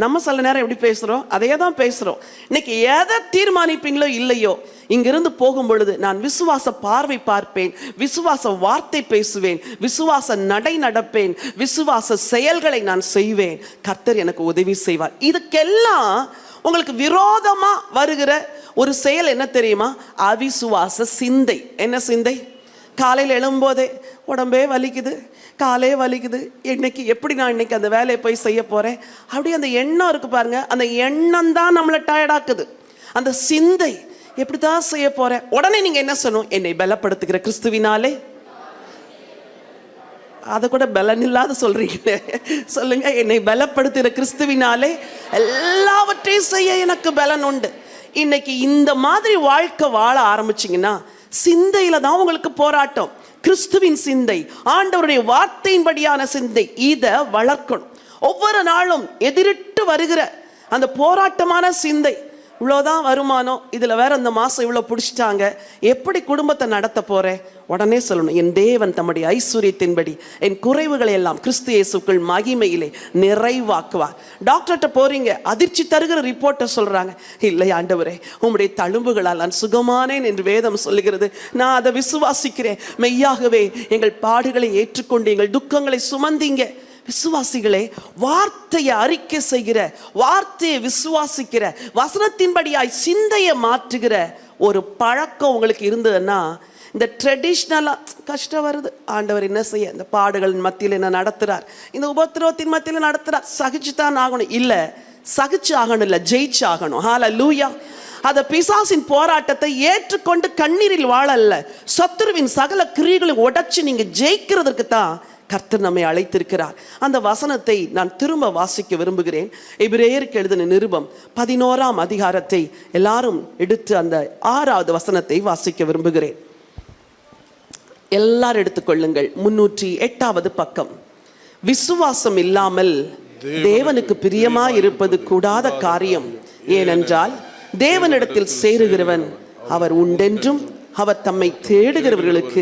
நம்ம சில நேரம் எப்படி பேசுகிறோம்? அதையே தான் பேசுகிறோம். இன்னைக்கு எதை தீர்மானிப்பீங்களோ இல்லையோ, இங்கிருந்து போகும் பொழுது நான் விசுவாச பார்வை பார்ப்பேன், விசுவாச வார்த்தை பேசுவேன், விசுவாச நடை நடப்பேன், விசுவாச செயல்களை நான் செய்வேன். கர்த்தர் எனக்கு உதவி செய்வார். இதுக்கெல்லாம் உங்களுக்கு விரோதமாக வருகிற ஒரு செயல் என்ன தெரியுமா? அவிசுவாச சிந்தை. என்ன சிந்தை? காலையில் எழும்போதே உடம்பே வலிக்குது, காலே வலிக்குது, இன்னைக்கு எப்படி நான் இன்னைக்கு அந்த வேலையை போய் செய்ய போறேன், அப்படி அந்த எண்ணம் இருக்கு பாருங்க. அந்த எண்ணம் தான் நம்மளை டயர்டாக்குது. அந்த சிந்தை, எப்படிதான் செய்ய போறேன். உடனே நீங்க என்ன சொல்லணும்? என்னை பலப்படுத்துகிற கிறிஸ்துவினாலே. அதை கூட பலன் இல்லாத சொல்றீங்க. சொல்லுங்க, என்னை பலப்படுத்துகிற கிறிஸ்துவினாலே எல்லாவற்றையும் செய்ய எனக்கு பலன் உண்டு. இன்னைக்கு இந்த மாதிரி வாழ்க்கை வாழ ஆரம்பிச்சிங்கன்னா சிந்தையில தான் உங்களுக்கு போராட்டம். கிறிஸ்துவின் சிந்தை, ஆண்டவருடைய வார்த்தையின்படியான சிந்தை, இதை வளர்க்கணும். ஒவ்வொரு நாளும் எதிரிட்டு வருகிற அந்த போராட்டமான சிந்தை. இவ்வளோதான் வருமானம், இதில் வேற இந்த மாதம் இவ்வளோ பிடிச்சிட்டாங்க, எப்படி குடும்பத்தை நடத்த போகிறேன்? உடனே சொல்லணும், என் தேவன் தம்முடைய ஐஸ்வர்யத்தின்படி என் குறைவுகளை எல்லாம் கிறிஸ்து இயேசுக்குள் மகிமையிலே நிறைவாக்குவார். டாக்டர்கிட்ட போறீங்க, அதிர்ச்சி தருகிற ரிப்போர்ட்டை சொல்கிறாங்க. இல்லை ஆண்டவரே, உம்முடைய தழும்புகளால் நான் சுகமானேன் என்று வேதம் சொல்லுகிறது. நான் அதை விசுவாசிக்கிறேன். மெய்யாகவே எங்கள் பாடுகளை ஏற்றுக்கொண்டு எங்கள் துக்கங்களை சுமந்தீங்க. விசுவாசிகளே, வார்த்தையை அறிக்கை செய்கிற, வார்த்தையை விசுவாசிக்கிற, வசனத்தின்படியாய் சிந்தையை மாற்றுகிற ஒரு பழக்கம் உங்களுக்கு இருந்ததுன்னா, இந்த ட்ரெடிஷ்னலாக கஷ்டம் வருது, ஆண்டவர் என்ன செய்ய, இந்த பாடுகளின் மத்தியில் என்ன நடத்துறார், இந்த உபத்திரவத்தின் மத்தியில் நடத்துறார், சகிச்சுதான் ஆகணும். இல்லை, சகிச்சு ஆகணும், இல்லை ஜெயிச்சு ஆகணும். ஹல்லேலூயா. அத பிசாசின் போராட்டத்தை ஏற்றுக்கொண்டு கண்ணீரில் வாழல்ல, சத்துருவின் சகல கிரியைகளை உடைச்சு நீங்க ஜெயிக்கிறதுக்கு தான் கர்த்தர் நம்மை அழைத்திருக்கிறார். அந்த வசனத்தை நான் திரும்ப வாசிக்க விரும்புகிறேன். எபிரேயருக்கு எழுதின நிருபம் 11ஆம் அதிகாரத்தை எல்லாரும் எடுத்து அந்த 6வது வசனத்தை வாசிக்க விரும்புகிறேன். எல்லாரும் எடுத்துக்கொள்ளுங்கள். 308வது பக்கம். விசுவாசம் இல்லாமல் தேவனுக்கு பிரியமாய் இருப்பது கூடாத காரியம். ஏனென்றால் தேவனிடத்தில் சேருகிறவன் அவர் உண்டென்றும் அவர் தம்மை தேடுகிறவர்களுக்கு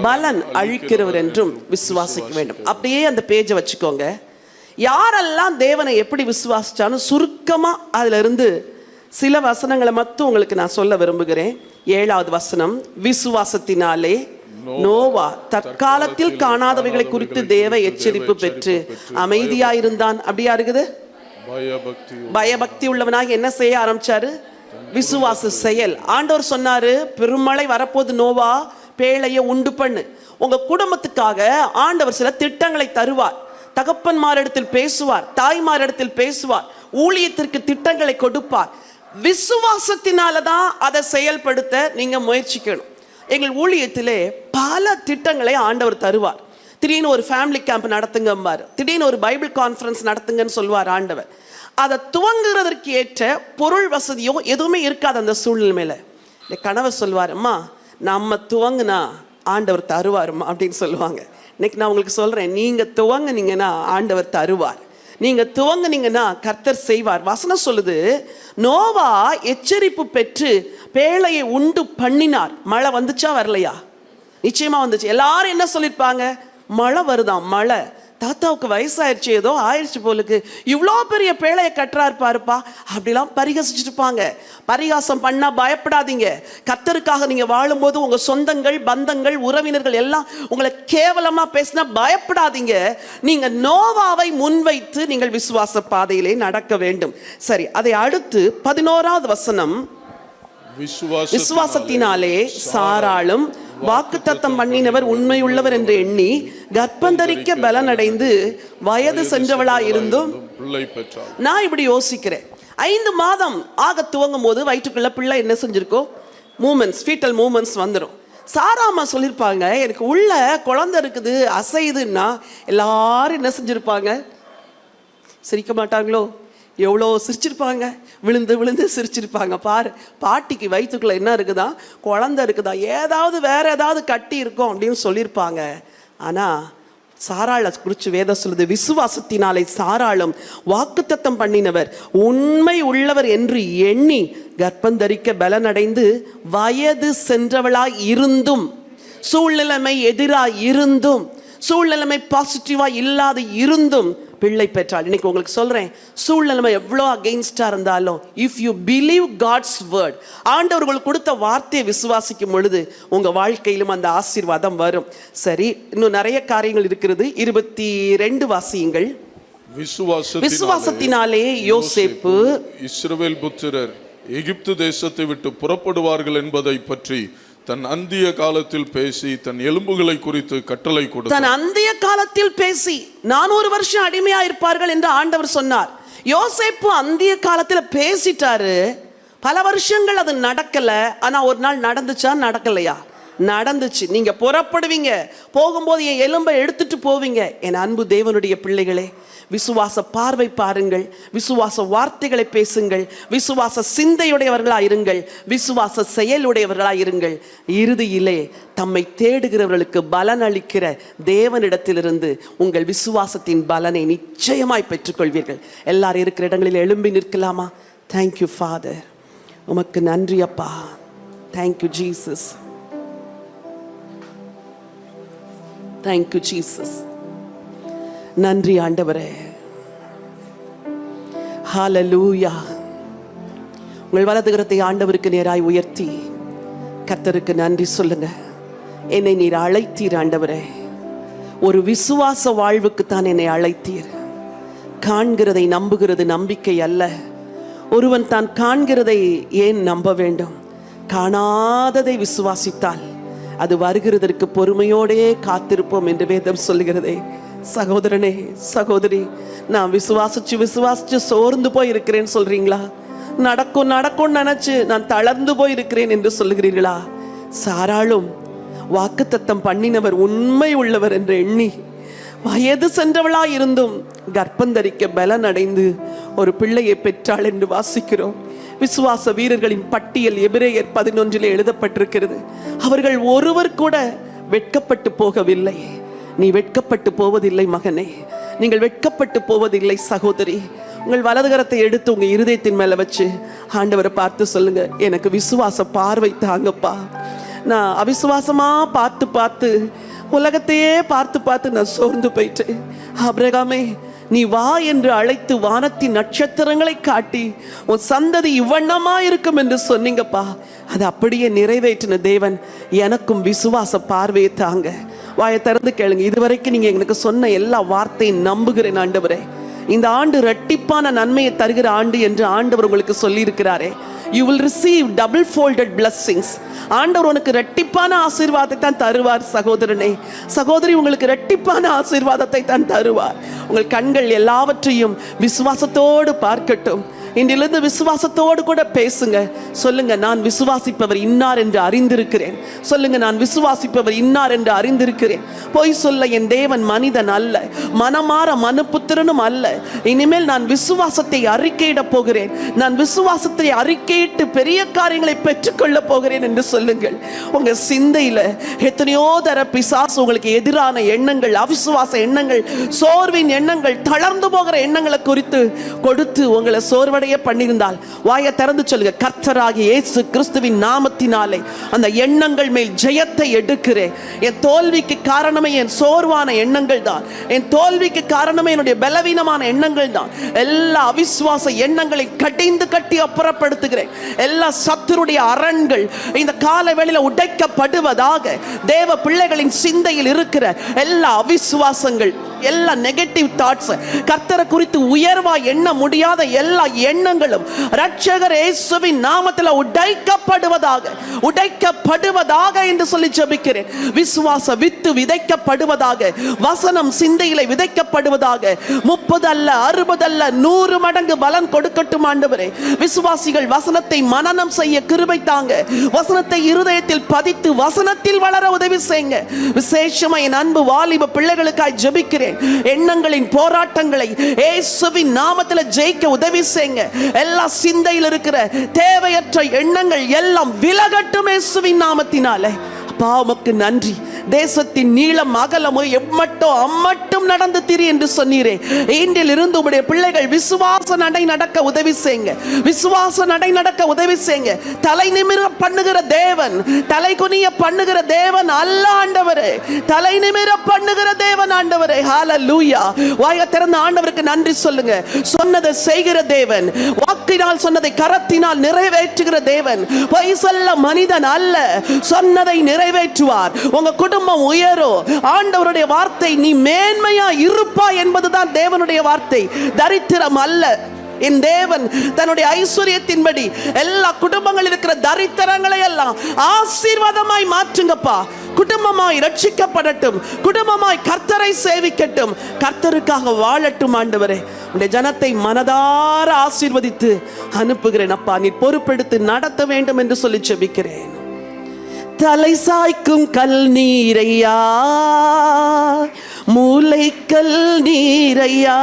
பலன் அளிக்கிறவர் என்றும் விசுவாசிக்க வேண்டும். அப்படியே அந்த பேஜை வச்சுக்கோங்க. யாரெல்லாம் தேவனை எப்படி விசுவாசிச்சாலும் சுருக்கமா அதுல இருந்து சில வசனங்களை மட்டும் உங்களுக்கு நான் சொல்ல விரும்புகிறேன். 7வது வசனம், விசுவாசத்தினாலே நோவா தற்காலத்தில் காணாதவைகளை குறித்து தேவ எச்சரிப்பு பெற்று அமைதியாயிருந்தான். அப்படியா இருக்குது? பயபக்தி உள்ளவனாக என்ன செய்ய ஆரம்பிச்சாரு? விசுவாச செயல். ஆண்டவர் சொன்னாரு, பெருமழை வரப்போது, நோவா பேழையை உண்டு பண்ணு. உங்க குடும்பத்துக்காக ஆண்டவர் சில திட்டங்களை தருவார். தகப்பன்மாரிடத்தில் பேசுவார், தாய்மாரிடத்தில் பேசுவார், ஊழியத்திற்கு திட்டங்களை கொடுப்பார். விசுவாசத்தினாலதான் அதை செயல்படுத்த நீங்க முயற்சிக்கணும். எங்கள் ஊழியத்திலே பல திட்டங்களை ஆண்டவர் தருவார். திடீர்னு ஒரு ஃபேமிலி கேம்ப் நடத்துங்கம்பார், திடீர்னு ஒரு பைபிள் கான்ஃபரன்ஸ் நடத்துங்கன்னு சொல்வார் ஆண்டவர். அதை துவங்குறதற்கு ஏற்ற பொருள் வசதியோ எதுவுமே இருக்காது அந்த சூழ்நிலையில. கணவர் சொல்வார், அம்மா நம்ம துவங்குனா ஆண்டவர் தருவாருமா அப்படின்னு சொல்லுவாங்க. இன்னைக்கு நான் உங்களுக்கு சொல்றேன், நீங்க துவங்குனீங்கன்னா ஆண்டவர் தருவார். நீங்க துவங்குனீங்கன்னா கர்த்தர் செய்வார். வசனம் சொல்லுது, நோவா எச்சரிப்பு பெற்று பேழையை உண்டு பண்ணினார். மழை வந்துச்சா வரலையா? நிச்சயமா வந்துச்சு. எல்லாரும் என்ன சொல்லிருப்பாங்க? மழை வருதாம். மழை, தாத்தாவுக்கு வயசாயிருச்சு, ஏதோ ஆயிடுச்சு போலுக்கு, இவ்வளோ பெரிய பேழையை கட்டுறாரு பாருப்பா, அப்படிலாம் பரிகசிச்சுட்டு இருப்பாங்க. பரிகாசம் பண்ணா பயப்படாதீங்க. கர்த்தருக்காக நீங்க வாழும்போது உங்க சொந்தங்கள், பந்தங்கள், உறவினர்கள் எல்லாம் உங்களை கேவலமா பேசினா பயப்படாதீங்க. நீங்க நோவாவை முன்வைத்து நீங்கள் விசுவாச பாதையிலே நடக்க வேண்டும். சரி, அதை அடுத்து 11வது வசனம், விசுவாசத்தினாலே சாராளும் வாக்குத்தத்தம் பண்ணினவர் உண்மையுள்ளவர் என்று எண்ணி கர்ப்பந்தரிக்க பலனடைந்து வயது சென்றவளாயிருந்தும். நான் இப்படி யோசிக்கிறேன், 5 மாதம் ஆக துவங்கும் போது வயிற்றுக்குள்ள பிள்ளை என்ன செஞ்சிருக்கோம்? மூமெண்ட்ஸ், ஃபீட்டல் மூமெண்ட்ஸ் வந்துடும். சாராமா சொல்லியிருப்பாங்க, எனக்கு உள்ள குழந்தை இருக்குது அசையுதுன்னா எல்லாரும் என்ன செஞ்சிருப்பாங்க? சிரிக்க மாட்டாங்களோ? எவ்வளோ சிரிச்சிருப்பாங்க, விழுந்து விழுந்து சிரிச்சிருப்பாங்க. பாரு, பாட்டிக்கு வயிற்றுக்குள்ள என்ன இருக்குதா? குழந்தை இருக்குதா, ஏதாவது வேற ஏதாவது கட்டி இருக்கும் அப்படின்னு சொல்லியிருப்பாங்க. ஆனால் சாராளை குறித்து வேதம் சொல்லுது, விசுவாசத்தினாலே சாராளும் வாக்குத்தத்தம் பண்ணினவர் உண்மை உள்ளவர் என்று எண்ணி கர்ப்பந்தரிக்க பலனடைந்து வயது சென்றவளாய் இருந்தும், சூழ்நிலைமை எதிராக இருந்தும், சூழ்நிலைமை பாசிட்டிவா இல்லாத இருந்தும் பிள்ளை பெற்றாள். இன்னைக்கு உங்களுக்கு சொல்றேன், சூழ்நிலைமை எவ்வளோ அகெயின்ஸ்டா இருந்தாலும், if you believe God's word, ஆண்டவர்கள் கொடுத்த வார்த்தையை விசுவாசிக்கும் பொழுது உங்க வாழ்க்கையிலும் அந்த ஆசீர்வாதம் வரும். சரி, இன்னும் நிறைய காரியங்கள் இருக்கிறது. 22 வாசியுங்கள். விசுவாசத்தினாலே யோசேப்பு இஸ்ரவேல் புத்திரர் எகிப்து தேசத்தை விட்டு புறப்படுவார்கள் என்பதை பற்றி தன் அந்திய காலத்தில் பேசி தன் எலும்புகளை குறித்து கட்டளை கொடுத்தார். தன் அந்திய காலத்தில் பேசி 400 வருஷம் அடிமையா இருப்பார்கள் என்று ஆண்டவர் சொன்னார். யோசேப்பு அந்திய காலத்துல பேசிட்டாரு. பல வருஷங்கள் அது நடக்கல. ஆனா ஒரு நாள் நடந்துச்சா நடக்கலையா? நடந்துச்சு. நீங்க புறப்படுவீங்க, போகும்போது என் எலும்பை எடுத்துட்டு போவீங்க. என் அன்பு தேவனுடைய பிள்ளைகளே, விசுவாச பார்வை பாருங்கள், விசுவாச வார்த்தைகளை பேசுங்கள், விசுவாச சிந்தையுடையவர்களா இருங்கள், விசுவாச செயலுடையவர்களா இருங்கள். இறுதியிலே தம்மை தேடுகிறவர்களுக்கு பலன் அளிக்கிற தேவனிடத்திலிருந்து உங்கள் விசுவாசத்தின் பலனை நிச்சயமாய் பெற்றுக்கொள்வீர்கள். எல்லாரும் இருக்கிற இடங்களில் எழும்பி நிற்கலாமா? தேங்க்யூ ஃபாதர், உமக்கு நன்றி அப்பா. Thank you Jesus, thank you Jesus. நன்றி ஆண்டவரே. ஹல்லேலூயா. உங்கள் வலதுகரத்தை ஆண்டவருக்கு நேராய் உயர்த்தி கர்த்தருக்கு நன்றி சொல்லுங்க. என்னை நீர் அழைத்தீர் ஆண்டவரே. ஒரு விசுவாச வாழ்வுக்கு தான் என்னை அழைத்தீர். காண்கிறதை நம்புகிறது நம்பிக்கை அல்ல. ஒருவன் தான் காண்கிறதை ஏன் நம்ப வேண்டும்? காணாததை விசுவாசித்தால் அது வருகிறதற்கு பொறுமையோடே காத்திருப்போம் என்று வேதம் சொல்லுகிறதே. சகோதரனே, சகோதரி, நான் விசுவாசிச்சு சோர்ந்து போய் இருக்கிறேன் சொல்றீங்களா? நடக்கும் நடக்கும் நினைச்சு நான் தளர்ந்து போய் இருக்கிறேன் என்று சொல்லுகிறீர்களா? சாராளும் வாக்குத்தத்தம் பண்ணினவர் உண்மை உள்ளவர் என்று எண்ணி வயது சென்றவளா இருந்தும் கர்ப்பந்தரிக்க பலன் அடைந்து ஒரு பிள்ளையை பெற்றாள் என்று வாசிக்கிறோம். விசுவாச வீரர்களின் பட்டியல் எபிரேயர் 11 எழுதப்பட்டிருக்கிறது. அவர்கள் ஒருவர் கூட வெட்கப்பட்டு போகவில்லை. நீ வெட்கப்பட்டு போவதில்லை மகனே, நீங்கள் வெட்கப்பட்டு போவதில்லை சகோதரி. உங்கள் வலதுகரத்தை எடுத்து உங்க இருதயத்தின் மேல வச்சு ஆண்டவரை பார்த்து சொல்லுங்க, எனக்கு விசுவாச பார்வை தாங்கப்பா. நான் அவிசுவாசமா பார்த்து பார்த்து உலகத்தையே பார்த்து பார்த்து நான் சோர்ந்து போயிட்டேன். ஆபிரகாமே, நீ வா என்று அழைத்து வானத்தின் நட்சத்திரங்களை காட்டி உன் சந்ததி இவ்வண்ணமா இருக்கும் என்று சொன்னீங்கப்பா. அது அப்படியே நிறைவேற்றின தேவன் எனக்கும் விசுவாச பார்வையை தாங்க. வாயை திறந்து கேளுங்க. இதுவரைக்கும் நீங்க எங்களுக்கு சொன்ன எல்லா வார்த்தையும் நம்புகிறேன் ஆண்டவரே. இந்த ஆண்டு இரட்டிப்பான நன்மையை தருகிற ஆண்டு என்று ஆண்டவர் உங்களுக்கு சொல்லி இருக்கிறாரே. You will receive double folded blessings. ஆண்டவர் உனக்கு இரட்டிப்பான ஆசீர்வாதத்தை தான் தருவார் சகோதரனே, சகோதரி. உங்களுக்கு இரட்டிப்பான ஆசீர்வாதத்தை தான் தருவார். உங்கள் கண்கள் எல்லாவற்றையும் விசுவாசத்தோடு பார்க்கட்டும். இன்றிலிருந்து விசுவாசத்தோடு கூட பேசுங்க. சொல்லுங்க, நான் விசுவாசிப்பவர் இன்னார் என்று அறிந்திருக்கிறேன். சொல்லுங்க, நான் விசுவாசிப்பவர் இன்னார் என்று அறிந்திருக்கிறேன். பொய் சொல்ல என் தேவன் மனிதன் அல்ல, மனமாற மனுபுத்திரனும் அல்ல. இனிமேல் நான் விசுவாசத்தை அறிக்கையிட போகிறேன். நான் விசுவாசத்தை அறிக்கையிட்டு பெரிய காரியங்களை பெற்றுக்கொள்ள போகிறேன் என்று சொல்லுங்கள். உங்க சிந்தையில எத்தனையோ தர பிசாசு உங்களுக்கு எதிரான எண்ணங்கள், அவிசுவாச எண்ணங்கள், சோர்வின் எண்ணங்கள், தளர்ந்து போகிற எண்ணங்களை குறித்து கொடுத்து உங்களை சோர்வடை பண்ணியிருந்தால் வாயை திறந்து சொல்லுங்க, கர்த்தராகிய இயேசு கிறிஸ்துவின் நாமத்தினாலே அந்த எண்ணங்கள் மேல் ஜெயத்தை எடுக்கிறேன். என் தோல்விக்கு காரணமே என் சோர்வான எண்ணங்கள் தான். என் தோல்விக்கு காரணமே என்னுடைய பலவீனமான எண்ணங்கள் தான். எல்லா அவிசுவாச எண்ணங்களை கட்டிந்து கட்டி அப்புறப்படுத்துகிறேன். எல்லா சத்துருடைய அரண்கள் இந்த கால வேளையில உடைக்கப்படுவதாக. தேவ பிள்ளைகளின் சிந்தையில் இருக்கிற எல்லா அவிசுவாசங்கள், எல்லா நெகட்டிவ் தாட்ஸ், கர்த்தரை குறித்து உயர்வா எண்ண முடியாத எல்லா எண்ணங்களும் இரட்சகர் இயேசுவின் நாமத்தில் உடைக்கப்படுவதாக, உடைக்கப்படுவதாக என்று சொல்லி ஜெபிக்கிறேன். விசுவாச வித்து விதைக்கப்படுவதாக, வசனம் சிந்தையிலே விதைக்கப்படுவதாக. 30 அல்ல, 60 அல்ல, 100 மடங்கு பலன் கொடுக்கட்டும் ஆண்டவரே. விசுவாசிகள் வசனத்தை மனனம் செய்ய கிருபை தாங்க. வசனத்தை இருதயத்தில் பதித்து வசனத்தில் வளர உதவி செய்யுங்க. விசேஷமா என் அன்பு வாலிப பிள்ளைகளுக்காய் ஜெபிக்கிறேன். எண்ணங்களின் போராட்டங்களை இயேசுவின் நாமத்தில் ஜெயிக்க உதவி செய்யுங்க. எல்லா சிந்தையில் இருக்கிற தேவையற்ற எண்ணங்கள் எல்லாம் விலகட்டும் இயேசுவின் நாமத்தினாலே. அப்பா உமக்கு நன்றி. தேசத்தின் நீளம் அகலமோ எம்மட்டோ அம்மட்டும் நடந்து திரி என்று சொன்னீரே. இன்றில் இருந்து உம்முடைய பிள்ளைகள் விசுவாச நடை நடக்க உதவி செய்யுங்க. விசுவாச நடை நடக்க உதவி செய்யுங்க. தலை நிமிர பண்ணுகிற தேவன், தலை குனிய பண்ணுகிற தேவன் அல்ல ஆண்டவரே. தலை நிமிர பண்ணுகிற தேவன் ஆண்டவரே. ஹல்லேலூயா. வாயை திறந்த ஆண்டவருக்கு நன்றி சொல்லுங்க. சொன்னதை செய்கிற தேவன், வாக்கினால் சொன்னதை கரத்தினால் நிறைவேற்றுகிற தேவன். பொய் சொல்ல மனிதன் அல்ல, சொன்னதை நிறைவேற்றுவார். உங்க குடும்பம் உயரோ. ஆண்டவருடைய வார்த்தை, நீ மேன்மையா இருப்பா என்பதுதான் தேவனுடைய வார்த்தை. தரித்திரம் அல்ல. என் தேவன் தன்னுடைய ஐஸ்வர்யத்தின்படி எல்லா குடும்பங்களில் இருக்கிற தரித்திரங்களை எல்லாம் ஆசீர்வாதமாய் மாற்றுங்கப்பா. குடும்பமாய் ரட்சிக்கப்படட்டும், குடும்பமாய் கர்த்தரை சேவிக்கட்டும், கர்த்தருக்காக வாழட்டும். ஆண்டவரே, உடைய ஜனத்தை மனதார ஆசீர்வதித்து அனுப்புகிறேன் அப்பா. நீ பொறுப்பெடுத்து நடத்த வேண்டும் என்று சொல்லி ஜெபிக்கிறேன். தலை சாய்க்கும் கல் நீரையா, மூளைக்கல் நீரையா,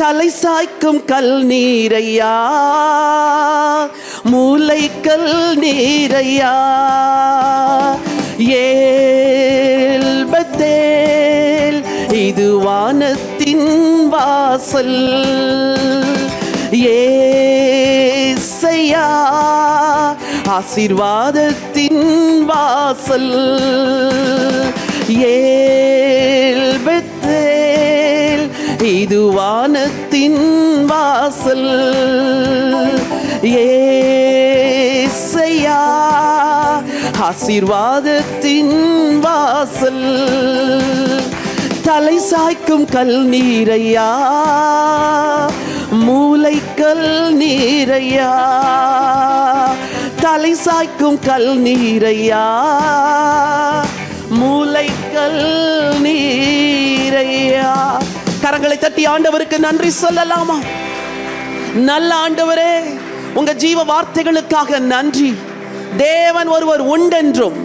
தலை சாய்க்கும் கல் நீரையா, மூளைக்கல் நீரையா, ஏல் பெத்தேல் இது வானத்தின் வாசல், ஏசையா ஆசீர்வாதத்தின் வாசல், ஏல் பெத்தேல் இது வானத்தின் வாசல், ஏசையா ஆசீர்வாதத்தின் வாசல். தலை சாய்க்கும் கல் நீரையா, மூளைக்கல் நீரையா, தலை சாய்க்கும் கல் நீரையா, மூளைக்கல் நீரையா. கரங்களை தட்டி ஆண்டவருக்கு நன்றி சொல்லலாமா? நல்ல ஆண்டவரே, உங்க ஜீவ வார்த்தைகளுக்காக நன்றி. தேவன் ஒருவர் உண்டென்றும்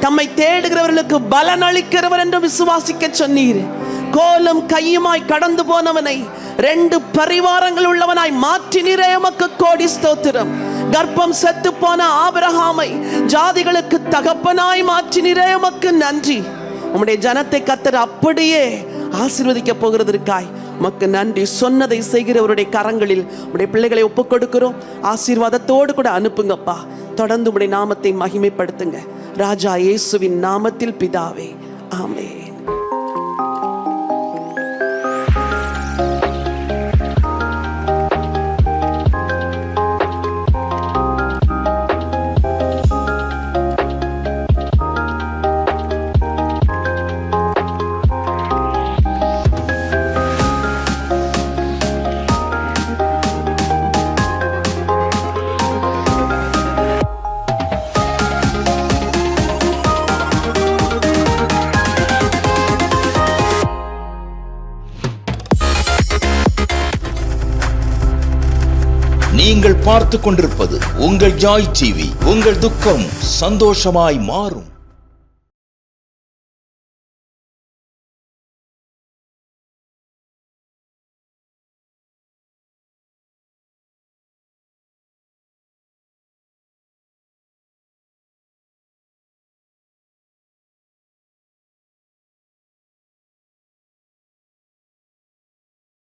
தம்மை தேடுகிறவர்களுக்கு பலன் அளிக்கிறவர் என்றும் விசுவாசிக்க சொன்னீர். கோலும் கையுமாய் கடந்து போனவனை 2 பரிவாரங்கள் உள்ளவனாய் மாற்றினீரே, உமக்கு கோடி ஸ்தோத்திரம். கர்ப்பம் செத்து போன ஆபிரகாமை ஜாதிகளுக்கு தகப்பனாய் மாற்றினீரே, உமக்கு நன்றி. உம்முடைய ஜனத்தை கர்த்தர் அப்படியே ஆசீர்வதிக்க போகிறதற்காய் உமக்கு நன்றி. சொன்னதை செய்கிறவருடைய கரங்களில் உடைய பிள்ளைகளை ஒப்புக் கொடுக்கிறோம். ஆசீர்வாதத்தோடு கூட அனுப்புங்கப்பா. தொடர்ந்து உடைய நாமத்தை மகிமைப்படுத்துங்க. ராஜா இயேசுவின் நாமத்தில் பிதாவே, ஆமென். நீங்கள் பார்த்துக் கொண்டிருப்பது உங்கள் ஜாய் டிவி. உங்கள் துக்கம் சந்தோஷமாய் மாறும்.